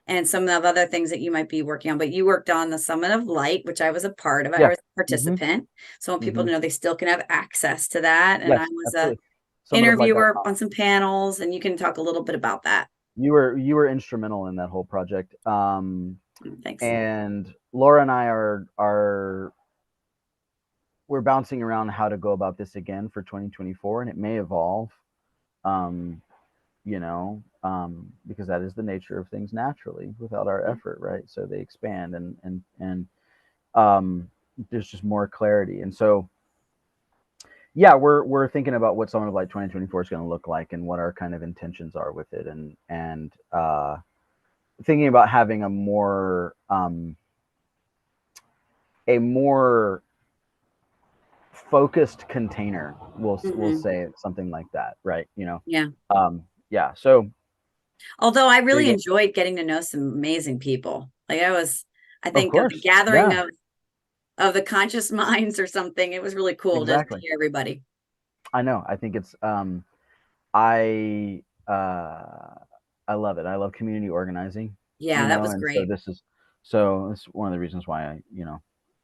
And some of other things that you might be working on. But you worked on the Summit of Light, which I was a part of. I Yeah. was a Mhm. participant. So I want people Mhm. to know they still can have access to that. And I Yes, was a absolutely. interviewer Summitoflight.com. on some panels, and you can talk a little bit about that. You were instrumental in that whole project. Thanks. And Laura and I are we're bouncing around how to go about this again for 2024, and it may evolve. Um, because that is the nature of things naturally without our effort, right? So they expand and um, there's just more clarity. And so yeah, we're thinking about what Summer of Light 2024 is going to look like and what our kind of intentions are with it, and thinking about having a more focused container. We'll Hmm. say it something like that, right? Yeah. Yeah. So Although I big, really enjoyed getting to know some amazing people. I of think of the course, gathering yeah, of the conscious minds or something. It was really cool to exactly. hear everybody. I know. I think it's I I love it. I love community organizing, Yeah, that was and so great. it's one of the reasons why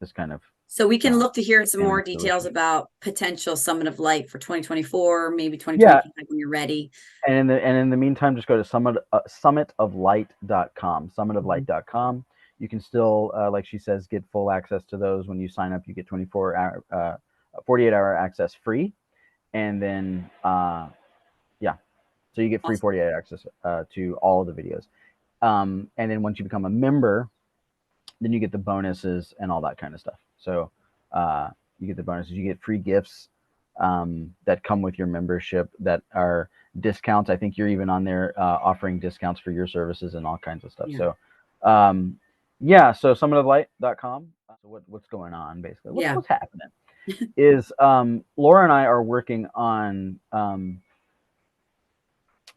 this kind of So we can look to hear some came more into details fruition. about potential Summit of Light for 2024, maybe Yeah, 2025 when you're ready. and in the meantime, just go to summitoflight.com. Mhm. Summitoflight.com. You can still, like she says, get full access to those. When you sign up, you get 48-hour access free, and then yeah, so you get free Awesome. 48 access to all of the videos. And then once you become a member, then you get the bonuses and all that kind of stuff. So you get the bonuses. You get free gifts that come with your membership that are discounts. I think you're even on there offering discounts for your services and all kinds of stuff. Yeah. So yeah, so summitoflight.com. So what's going on basically? What's Yeah. what's happening is Laura and I are working on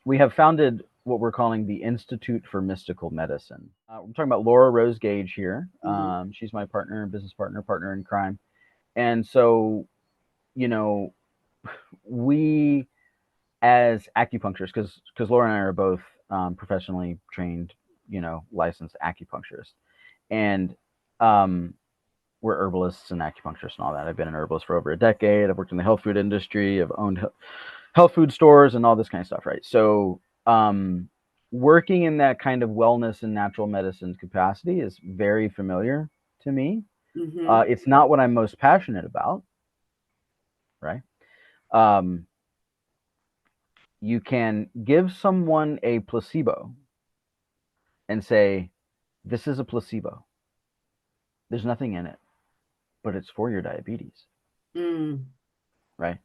we have founded what we're calling the Institute for Mystical Medicine. We're talking about Laura Rose Gage here. Hmm. She's my partner, business partner in crime. And so, you know, we as acupuncturists, because Laura and I are both professionally trained, licensed acupuncturists, and um, we're herbalists and acupuncturists and all that. I've been an herbalist for over a decade. I've worked in the health food industry. I've owned health food stores and all this kind of stuff, right? So, working in that kind of wellness and natural medicine capacity is very familiar to me. Hmm. It's not what I'm most passionate about, right? Um, you can give someone a placebo and say, this is a placebo. There's nothing in it, but it's for your diabetes, Mm, right?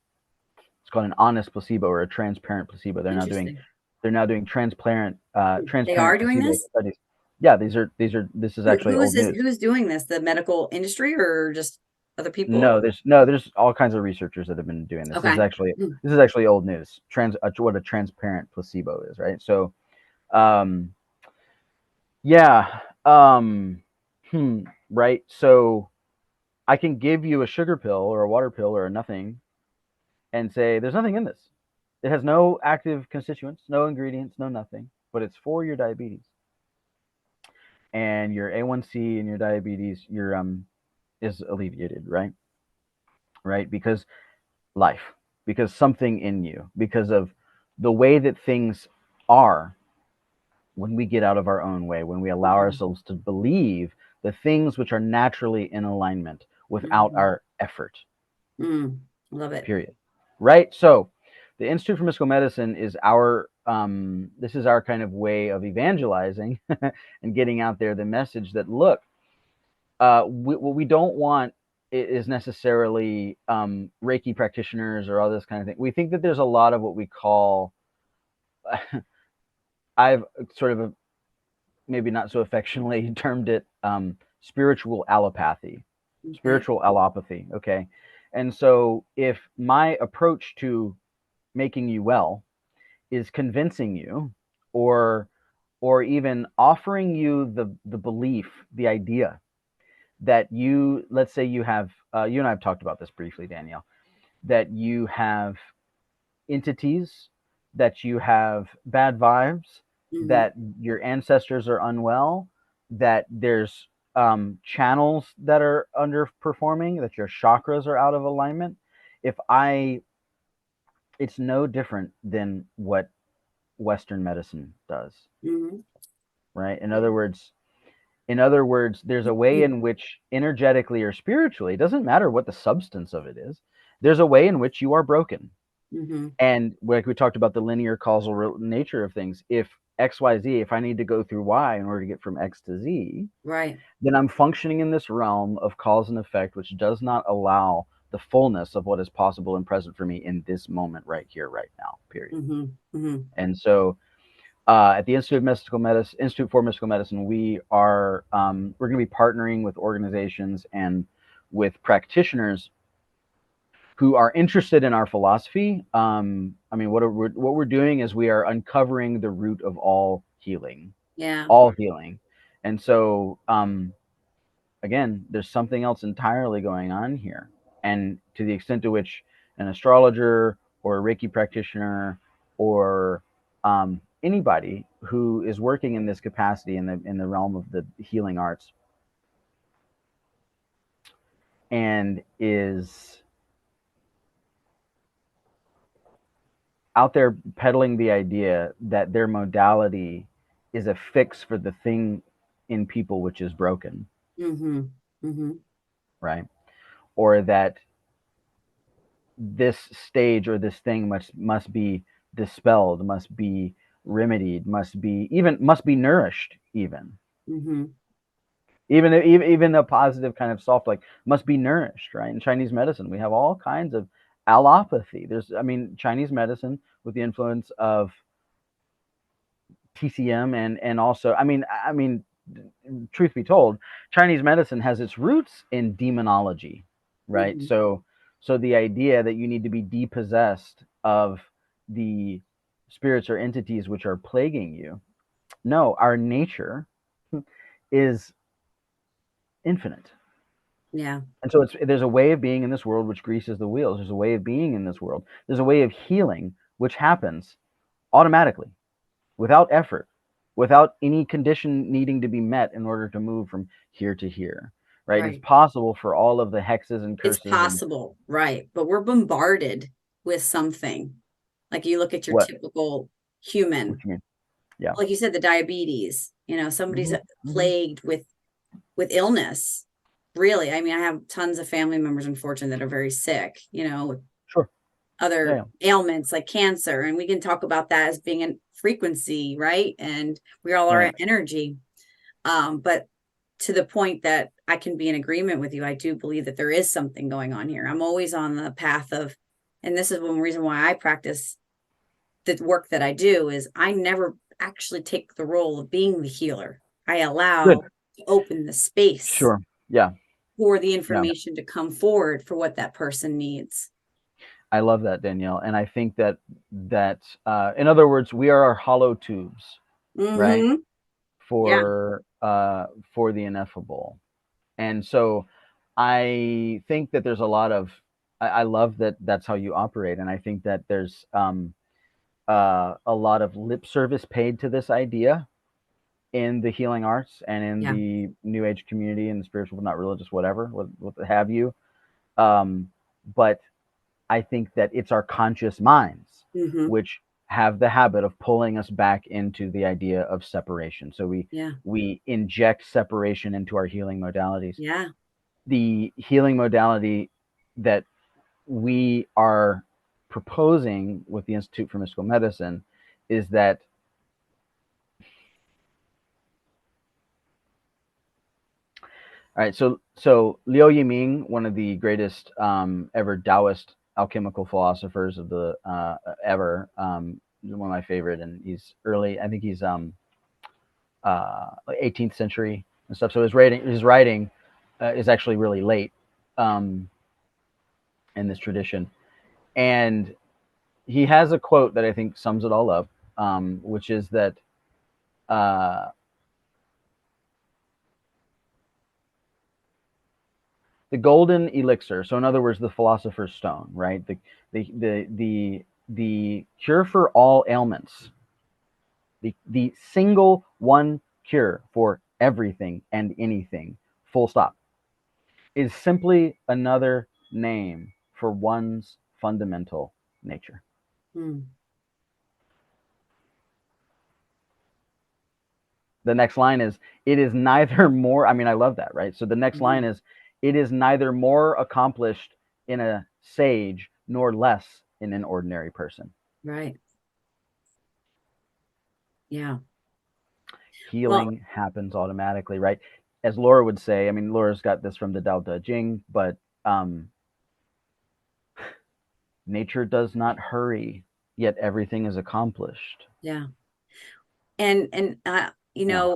It's called an honest placebo or a transparent placebo. interesting. They're now doing They are transparent doing placebo this? studies. Yeah, this is actually Who is old this? news. Who's doing this? The medical industry or just other people? There's all kinds of researchers that have been doing this. Okay. Mm, This is actually old news. What a transparent placebo is, right? So, um, yeah, um, hmm, right. So I can give you a sugar pill or a water pill or a nothing, and say there's nothing in this. It has no active constituents, no ingredients, no nothing, but it's for your diabetes and your A1C and your diabetes. Your is alleviated, right? Right, because life, because something in you, because of the way that things are when we get out of our own way, when we allow mhm, ourselves to believe the things which are naturally in alignment without mhm, our effort, mm. Love it. period. Right? So, the Institute for Mystical Medicine is our this is our kind of way of evangelizing and getting out there the message that look, what we don't want is necessarily Reiki practitioners or all this kind of thing. We think that there's a lot of what we call, I've sort of maybe not so affectionately termed it spiritual allopathy, Okay. spiritual allopathy. Okay. And so if my approach to making you well is convincing you or even offering you the belief, the idea that you, let's say you have, you and I have talked about this briefly, Danielle, that you have entities, that you have bad vibes, Hmm. that your ancestors are unwell, that there's channels that are underperforming, that your chakras are out of alignment. If I, it's no different than what Western medicine does, Hmm. right? In other words, there's a way in which energetically or spiritually, it doesn't matter what the substance of it is, there's a way in which you are broken. Hmm. And like we talked about the linear causal nature of things, if XYZ, if I need to go through Y in order to get from X to Z, Right. then I'm functioning in this realm of cause and effect, which does not allow the fullness of what is possible and present for me in this moment, right here, right now, period. Hmm. Hmm. And so at the Institute for Mystical Medicine, we're going to be partnering with organizations and with practitioners who are interested in our philosophy. I mean, what we're doing is we are uncovering the root of Yeah. all healing, and so again, there's something else entirely going on here, and to the extent to which an astrologer or a Reiki practitioner or anybody who is working in this capacity in the realm of the healing arts and is out there peddling the idea that their modality is a fix for the thing in people which is broken, Hmm. Hmm. right? Or that this stage or this thing must be dispelled, must be remedied, must be nourished, Hmm. even a positive kind of soft like must be nourished, right? In Chinese medicine, we have all kinds of allopathy. I mean, Chinese medicine with the influence of TCM and also, truth be told, Chinese medicine has its roots in demonology, right? Hmm. So the idea that you need to be depossessed of the spirits or entities which are plaguing you. No, our nature is infinite. Yeah. And so there's a way of being in this world which greases the wheels. There's a way of being in this world. There's a way of healing which happens automatically, without effort, without any condition needing to be met in order to move from here to here, right? It's Right. possible for all of the hexes and It's curses and possible, right? But we're bombarded with something. Like you look at your what? typical What human, you mean? Yeah. like you said, the diabetes, somebody's Hmm. Hmm. plagued with illness. Really. I mean, I have tons of family members, unfortunately, that are very sick, with Yeah, other yeah, ailments like cancer, and we can talk about that as being a frequency, right? And we all right. are energy. But to the point that I can be in agreement with you, I do believe that there is something going on here. I'm always on the path of, and this is one reason why I practice the work that I do, is I never actually take the role of being the healer. I Good. allow to open the space Sure. Yeah. for the Yeah. information to come forward for what that person needs. I love that, Danielle. And I think that in other words, we are our hollow tubes, right? Mm-hmm. Yeah. For the ineffable. And so I think that there's a lot of I love that that's how you operate. And I think that there's a lot of lip service paid to this idea in the healing arts and in Yeah. the new age community and the spiritual, not religious, whatever, what have you. Um, but I think that it's our conscious minds Mm-hmm. which have the habit of pulling us back into the idea of separation. So Yeah. we inject separation into our healing modalities. Yeah. The healing modality that we are proposing with the Institute for Mystical Medicine is that all right. So Liu Yiming, one of the greatest ever Taoist alchemical philosophers of the ever, one of my favorite, and he's early. I think he's 18th century and stuff. So his writing is actually really late um, in this tradition, and he has a quote that I think sums it all up, which is that uh, the golden elixir. So in other words, the philosopher's stone, right? The cure for all ailments, the single one cure for everything and anything, full stop, is simply another name for one's fundamental nature. Mm. The next line is, it is neither more, I mean, I love that, right? So the next Mm-hmm. line is, it is neither more accomplished in a sage nor less in an ordinary person. Right. Yeah. Well, Healing happens automatically, right? As Laura would say, I mean, Laura's got this from the Tao Te Ching, but um, nature does not hurry, yet everything is accomplished. yeah. And Yeah.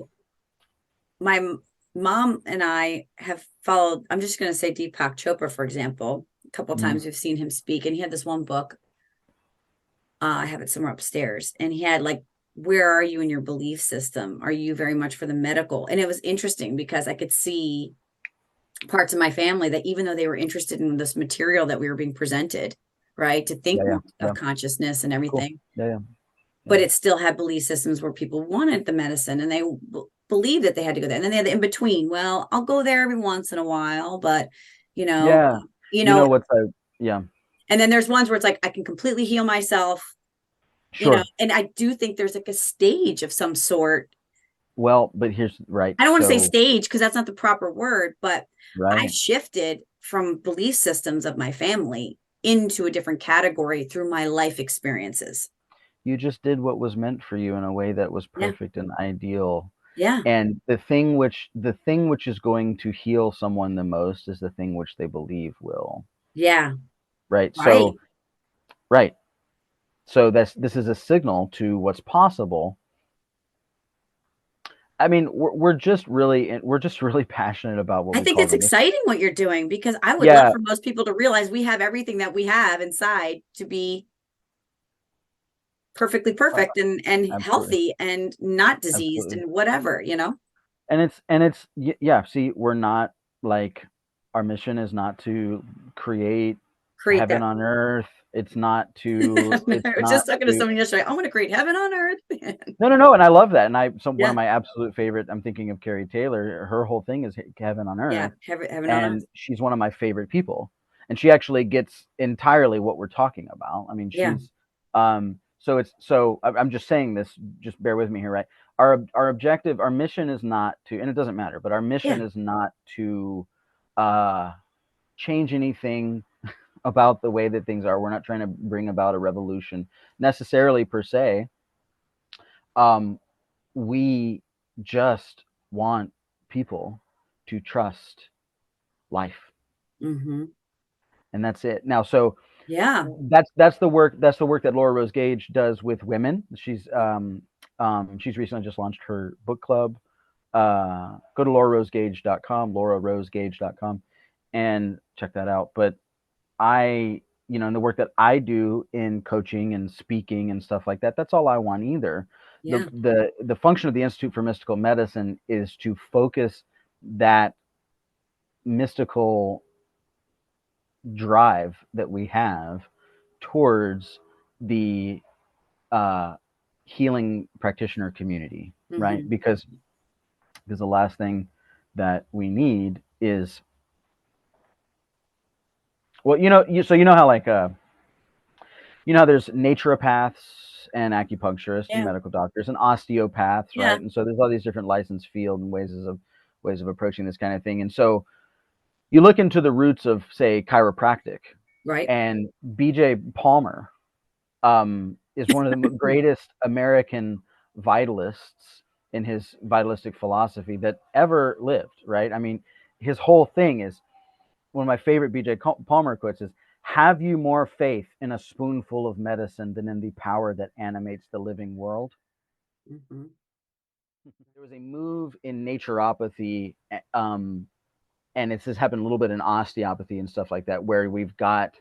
my mom and I have followed, I'm just going to say Deepak Chopra, for example. A couple of Mm-hmm. times we've seen him speak, and he had this one book. I have it somewhere upstairs, and he had like, where are you in your belief system? Are you very much for the medical? And it was interesting because I could see parts of my family that even though they were interested in this material that we were being presented, right, to Yeah, think yeah, more yeah. of consciousness and Cool. everything, Yeah, yeah, yeah. but it still had belief systems where people wanted the medicine and they believed that they had to go there. And then they had the in between. Well, I'll go there every once in a while, but you know, Yeah. you You know, know what's I yeah, and then there's ones where it's like I can completely heal myself, sure. and I do think there's like a stage of some sort. Well, but here's right. I don't want to say So stage because that's not the proper word, but I right. shifted from belief systems of my family into a different category through my life experiences. You just did what was meant for you in a way that was Yeah. perfect and ideal. Yeah. And the thing which is going to heal someone the most is the thing which they believe will. Yeah. Right. Right. So right. So this is a signal to what's possible. I mean, we're just really passionate about what I we think call it's the mystery. exciting what you're doing because I would love Yeah, for most people to realize we have everything that we have inside to be perfectly uh, perfect and absolutely, healthy and not diseased absolutely. and whatever. Yeah. See, we're not like our mission is not to create Create heaven that. on earth. It's not to. It's I was not just talking to to. someone yesterday. I want to create heaven on earth. No, no, no. And I love that. And one of Yeah. my absolute favorite. I'm thinking of Carrie Taylor. Her whole thing is heaven on Yeah. earth, Heaven on and earth. she's one of my favorite people. And she actually gets entirely what we're talking about. I mean, Yeah. she's. I'm just saying this. Just bear with me here, right? Our objective, our mission is not to, and it doesn't matter, but our mission Yeah. is not to uh, change anything about the way that things are. We're not trying to bring about a revolution necessarily per se. Um, we just want people to trust life, Mm-hmm. and that's it. Now, so Yeah. that's the work that Laura Rose Gage does with women. She's recently just launched her book club. Go to laurarosegage.com, laurarosegage.com, and check that out. But in the work that I do in coaching and speaking and stuff like that, that's all I want either. Yeah. The function of the Institute for Mystical Medicine is to focus that mystical drive that we have towards the uh, healing practitioner community, right? Mm-hmm. Because the last thing that we need is, well, so how, like, there's naturopaths and acupuncturists and Yeah. medical doctors and osteopaths, Yeah. right? And so there's all these different licensed field and ways of approaching this kind of thing. And so you look into the roots of, say, chiropractic, Right. and BJ Palmer is one of the greatest American vitalists in his vitalistic philosophy that ever lived, right? I mean, his whole thing is, one of my favorite BJ Palmer quotes is, "Have you more faith in a spoonful of medicine than in the power that animates the living world?" Mm-hmm. There was a move in naturopathy, and it's just happened a little bit in osteopathy and stuff like that, where we've got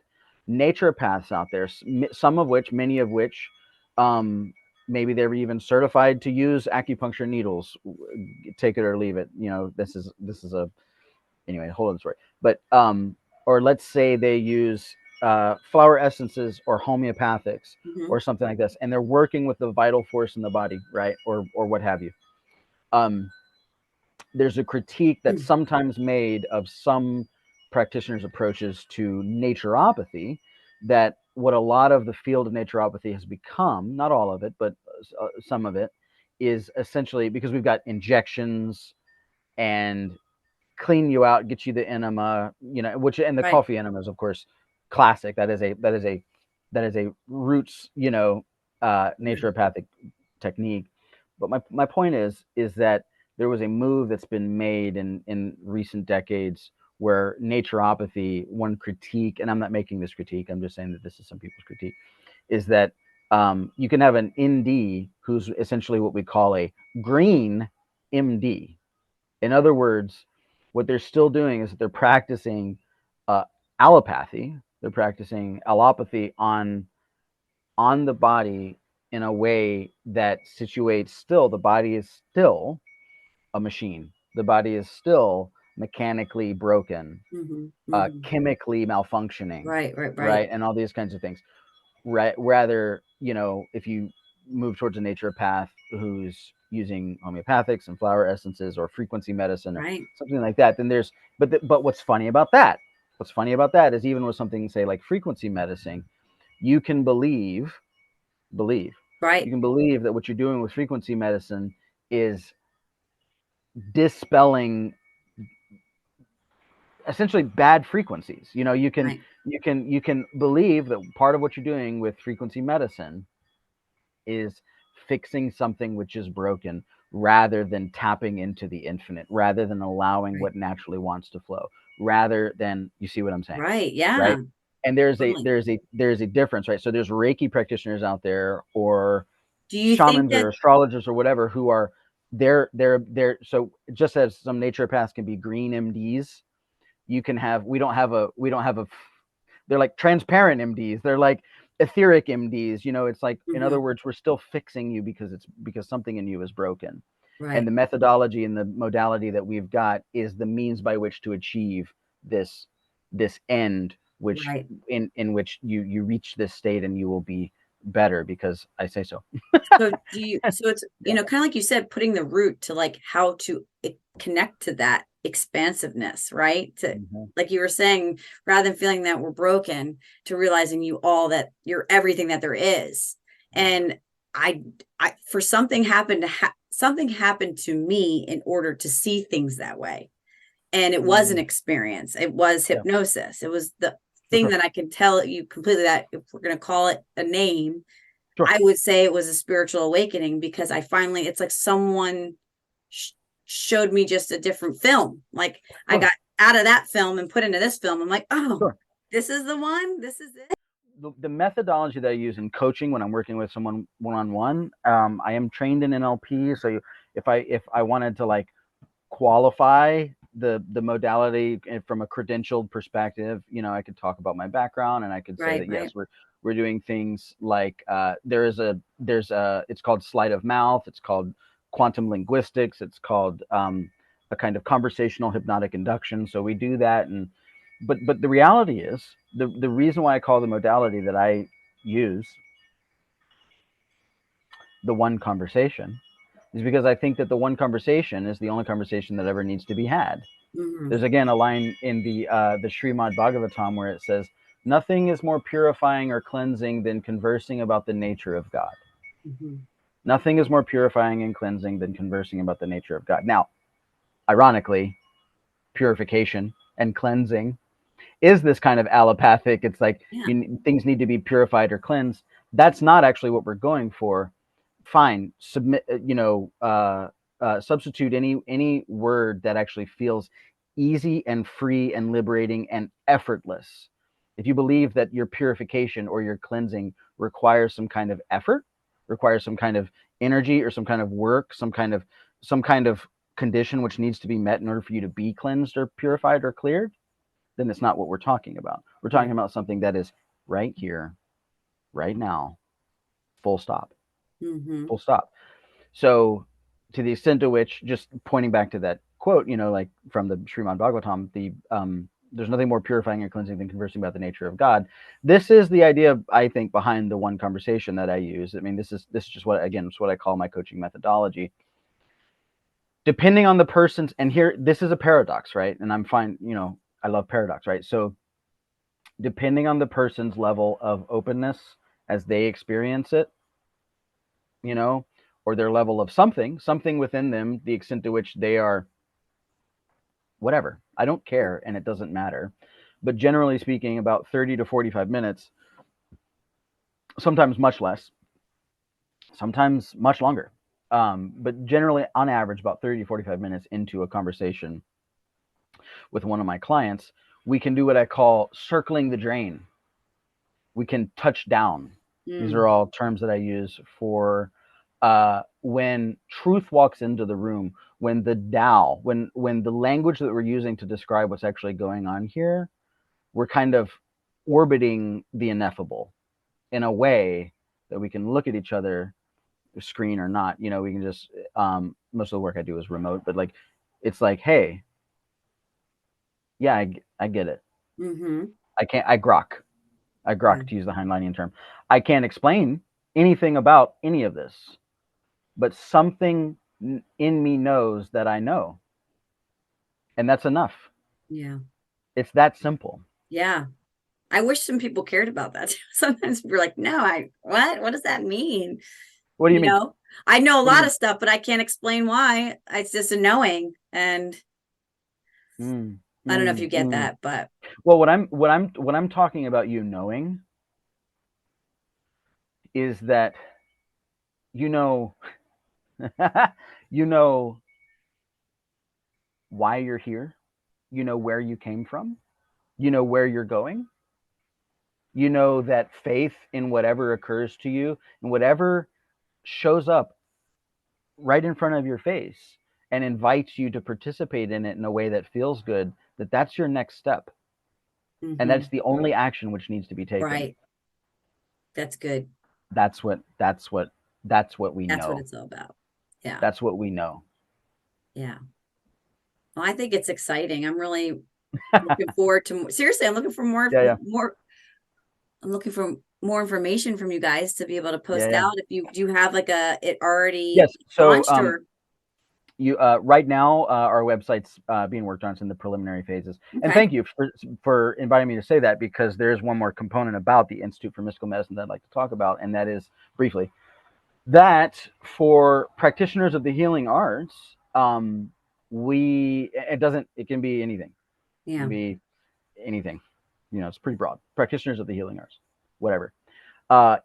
naturopaths out there, some of which, many of which, maybe they're even certified to use acupuncture needles. Take it or leave it. This is a anyway, whole other story. But or let's say they use flower essences or homeopathics Mm-hmm. or something like this, and they're working with the vital force in the body, right, or what have you. Um, there's a critique that's sometimes made of some practitioners' approaches to naturopathy, that what a lot of the field of naturopathy has become, not all of it, but some of it, is essentially because we've got injections and clean you out, get you the enema, which, and the Right. coffee enema is, of course, classic. That is a roots, Right. naturopathic technique. But my point is that there was a move that's been made in recent decades where naturopathy, one critique, and I'm not making this critique, I'm just saying that this is some people's critique, is that you can have an ND who's essentially what we call a green MD. In other words, what they're still doing is that they're practicing uh, allopathy. They're practicing allopathy on the body in a way that situates, still the body is still a machine. The body is still mechanically broken, Mm-hmm. Mm-hmm. chemically malfunctioning, Right. Right. Right. right, and all these kinds of things. Right, rather, if you move towards a naturopath who's using homeopathics and flower essences or frequency medicine or Right. something like that, then there's, but what's funny about that? What's funny about that is, even with something, say, like frequency medicine, you can believe you Right. can believe that what you're doing with frequency medicine is dispelling essentially bad frequencies. You can Right. believe that part of what you're doing with frequency medicine is fixing something which is broken, rather than tapping into the infinite, rather than allowing Right. what naturally wants to flow, rather than, you see what I'm saying, Right. Yeah. right? And there's a Totally. there's a there's a difference, right? So there's Reiki practitioners out there, or Do you think shamans or that? astrologers or whatever, who are, they're so, just as some naturopaths can be green MDs, you can have we don't have a they're like transparent MDs. They're like etheric MDs. It's like, in Mhm. other words, we're still fixing you because something in you is broken. And Right. the methodology and the modality that we've got is the means by which to achieve this end, which, Right. in which you reach this state and you will be better because I say so. So so it's, Yeah. kind of like you said, putting the root to like how to connect to that expansiveness, right? To, Mhm. like you were saying, rather than feeling that we're broken, to realizing that you're everything that there is. And I, for something happened to me in order to see things that way. And it was an Mhm. experience. It was Yeah. hypnosis. It was thing sure, that I can tell you completely, that if we're going to call it a name, sure. I would say it was a spiritual awakening, because I finally, it's like someone sh- showed me just a different film. Like I Sure, got out of that film and put into this film. I'm like, oh, sure. this is the one. This is it. The methodology that I use in coaching when I'm working with someone one-on-one, I am trained in NLP. So if I wanted to like qualify the modality from a credentialed perspective, I could talk about my background and I could say Right, that right. yes, we're doing things like there's a it's called sleight of mouth, it's called quantum linguistics, it's called a kind of conversational hypnotic induction. So we do that, and but the reality is the reason why I call the modality that I use the one conversation is because I think that the one conversation is the only conversation that ever needs to be had. Mm-hmm. There's again a line in the Srimad Bhagavatam where it says, "Nothing is more purifying or cleansing than conversing about the nature of God." Mm-hmm. Nothing is more purifying and cleansing than conversing about the nature of God. Now, ironically, purification and cleansing is this kind of allopathic. It's like Yeah. things need to be purified or cleansed. That's not actually what we're going for. Fine, submit. Substitute any word that actually feels easy and free and liberating and effortless. If you believe that your purification or your cleansing requires some kind of effort, requires some kind of energy or some kind of work, some kind of condition which needs to be met in order for you to be cleansed or purified or cleared, then it's not what we're talking about. We're talking Right. about something that is right here, right now, full stop, Mm-hmm. full stop. So, to the extent to which, just pointing back to that quote, like from the Srimad Bhagavatam, there's nothing more purifying and cleansing than conversing about the nature of God. This is the idea, I think, behind the one conversation that I use. I mean, this is just it's what I call my coaching methodology. Depending on the person's, and here, this is a paradox, right? And I'm fine, I love paradox, right? So depending on the person's level of openness as they experience it, you know, or their level of something within them, the extent to which they are whatever. I don't care and it doesn't matter. But generally speaking, about 30 to 45 minutes, sometimes much less, sometimes much longer. But generally, on average, about 30 to 45 minutes into a conversation with one of my clients, we can do what I call circling the drain. We can touch down. These Mm. are all terms that I use for when truth walks into the room, when the Tao, when the language that we're using to describe what's actually going on here, we're kind of orbiting the ineffable in a way that we can look at each other, screen or not. We can just most of the work I do is remote, but like it's like, hey, yeah, I get it. Mm-hmm. I can't. I Yeah. grok to use the Heinleinian term. I can't explain anything about any of this, but something in me knows that I know, and that's enough. Yeah. It's that simple. Yeah. I wish some people cared about that. Sometimes we're like, no, what does that mean? What do you You mean? know, I know a What do you lot mean? of stuff, but I can't explain why. It's just a knowing. And Mm, I don't know if you mm, get mm. that, but Well, what I'm talking about you knowing is that you know you know why you're here. You know where you came from. You know where you're going. You know that faith in whatever occurs to you and whatever shows up right in front of your face and invites you to participate in it in a way that feels good, that's your next step. And mm-hmm. that's the only action which needs to be taken. Right. That's good. That's what we That's what know. it's all about. Yeah. That's what we know. Yeah. Well, I think it's exciting. I'm really looking forward to seriously, I'm looking for Yeah, yeah. I'm looking for more information from you guys to be able to Yeah, post yeah. out. If you do you have like it already Yes. So launched, or you right now our website's being worked on. It's in the preliminary phases. And okay. thank you for inviting me to say that, because there is one more component about the Institute for Mystical Medicine that I'd like to talk about, and that is briefly that for practitioners of the healing arts, it can be anything. It can Yeah. be anything. It's pretty broad. Practitioners of the healing arts, whatever.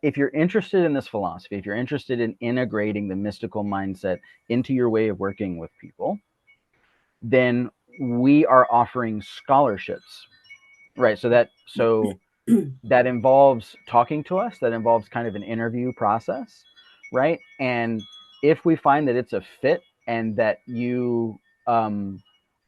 If you're interested in this philosophy, if you're interested in integrating the mystical mindset into your way of working with people, then we are offering scholarships, right? So that involves talking to us, that involves kind of an interview process, right? And if we find that it's a fit and that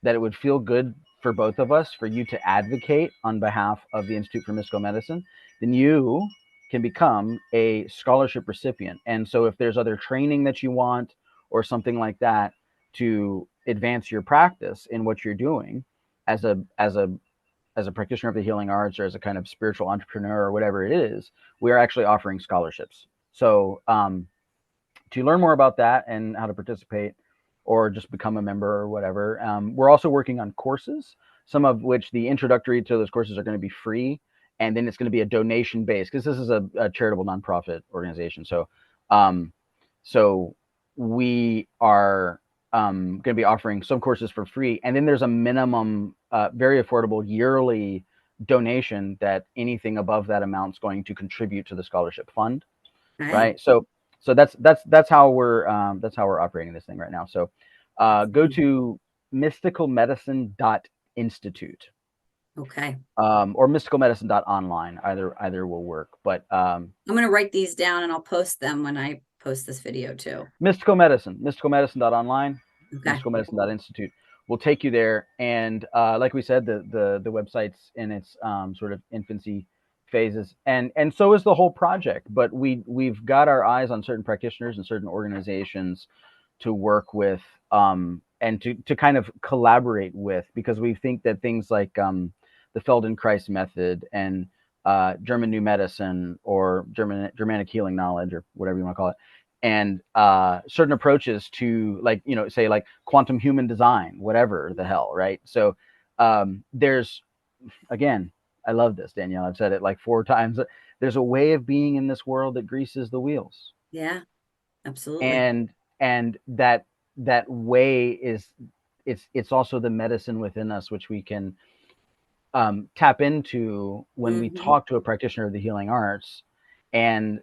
that it would feel good for both of us, for you to advocate on behalf of the Institute for Mystical Medicine, then you can become a scholarship recipient. And so if there's other training that you want or something like that to advance your practice in what you're doing as a practitioner of the healing arts or as a kind of spiritual entrepreneur or whatever it is, we are actually offering scholarships. So to learn more about that and how to participate or just become a member or whatever, we're also working on courses, some of which the introductory to those courses are going to be free. And then it's going to be a donation based, because this is a charitable nonprofit organization. So we are going to be offering some courses for free. And then there's a minimum, very affordable yearly donation that anything above that amount is going to contribute to the scholarship fund. Right. So that's how we're operating this thing right now. So go to mysticalmedicine.institute. Okay. Or mysticalmedicine.online. Either will work. But I'm going to write these down and I'll post them when I post this video too. mysticalmedicine.online, okay. mysticalmedicine.institute will take you there. And like we said, the website's in its sort of infancy phases, and so is the whole project. But we've got our eyes on certain practitioners and certain organizations to work with, and to kind of collaborate with, because we think that things like the Feldenkrais method and German New Medicine, or Germanic healing knowledge, or whatever you want to call it, and certain approaches to, like, say like quantum human design, whatever the hell, right? So there's, again, I love this, Danielle. I've said it like 4 times. There's a way of being in this world that greases the wheels. Yeah, absolutely. And that way is, it's also the medicine within us, which we can tap into when we talk to a practitioner of the healing arts, and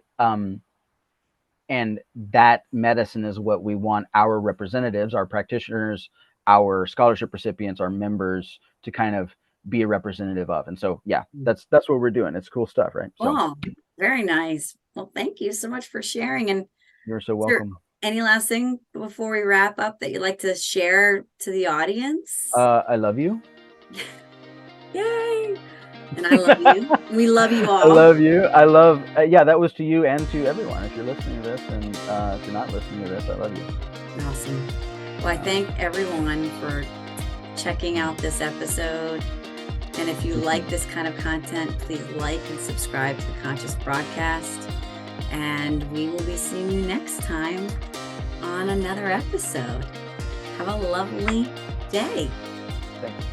that medicine is what we want our representatives, our practitioners, our scholarship recipients, our members to kind of be a representative of. And so, yeah, that's what we're doing. It's cool stuff, right? Oh, very nice. Well, thank you so much for sharing. And you're so welcome. Any last thing before we wrap up that you'd like to share to the audience? I love you. Yay! And I love you. We love you all. I love you. I love, yeah, that was to you and to everyone. If you're listening to this, and if you're not listening to this, I love you. Awesome. Well, I thank everyone for checking out this episode. And if you like this kind of content, please like and subscribe to the Conscious Broadcast. And we will be seeing you next time on another episode. Have a lovely day. Thanks.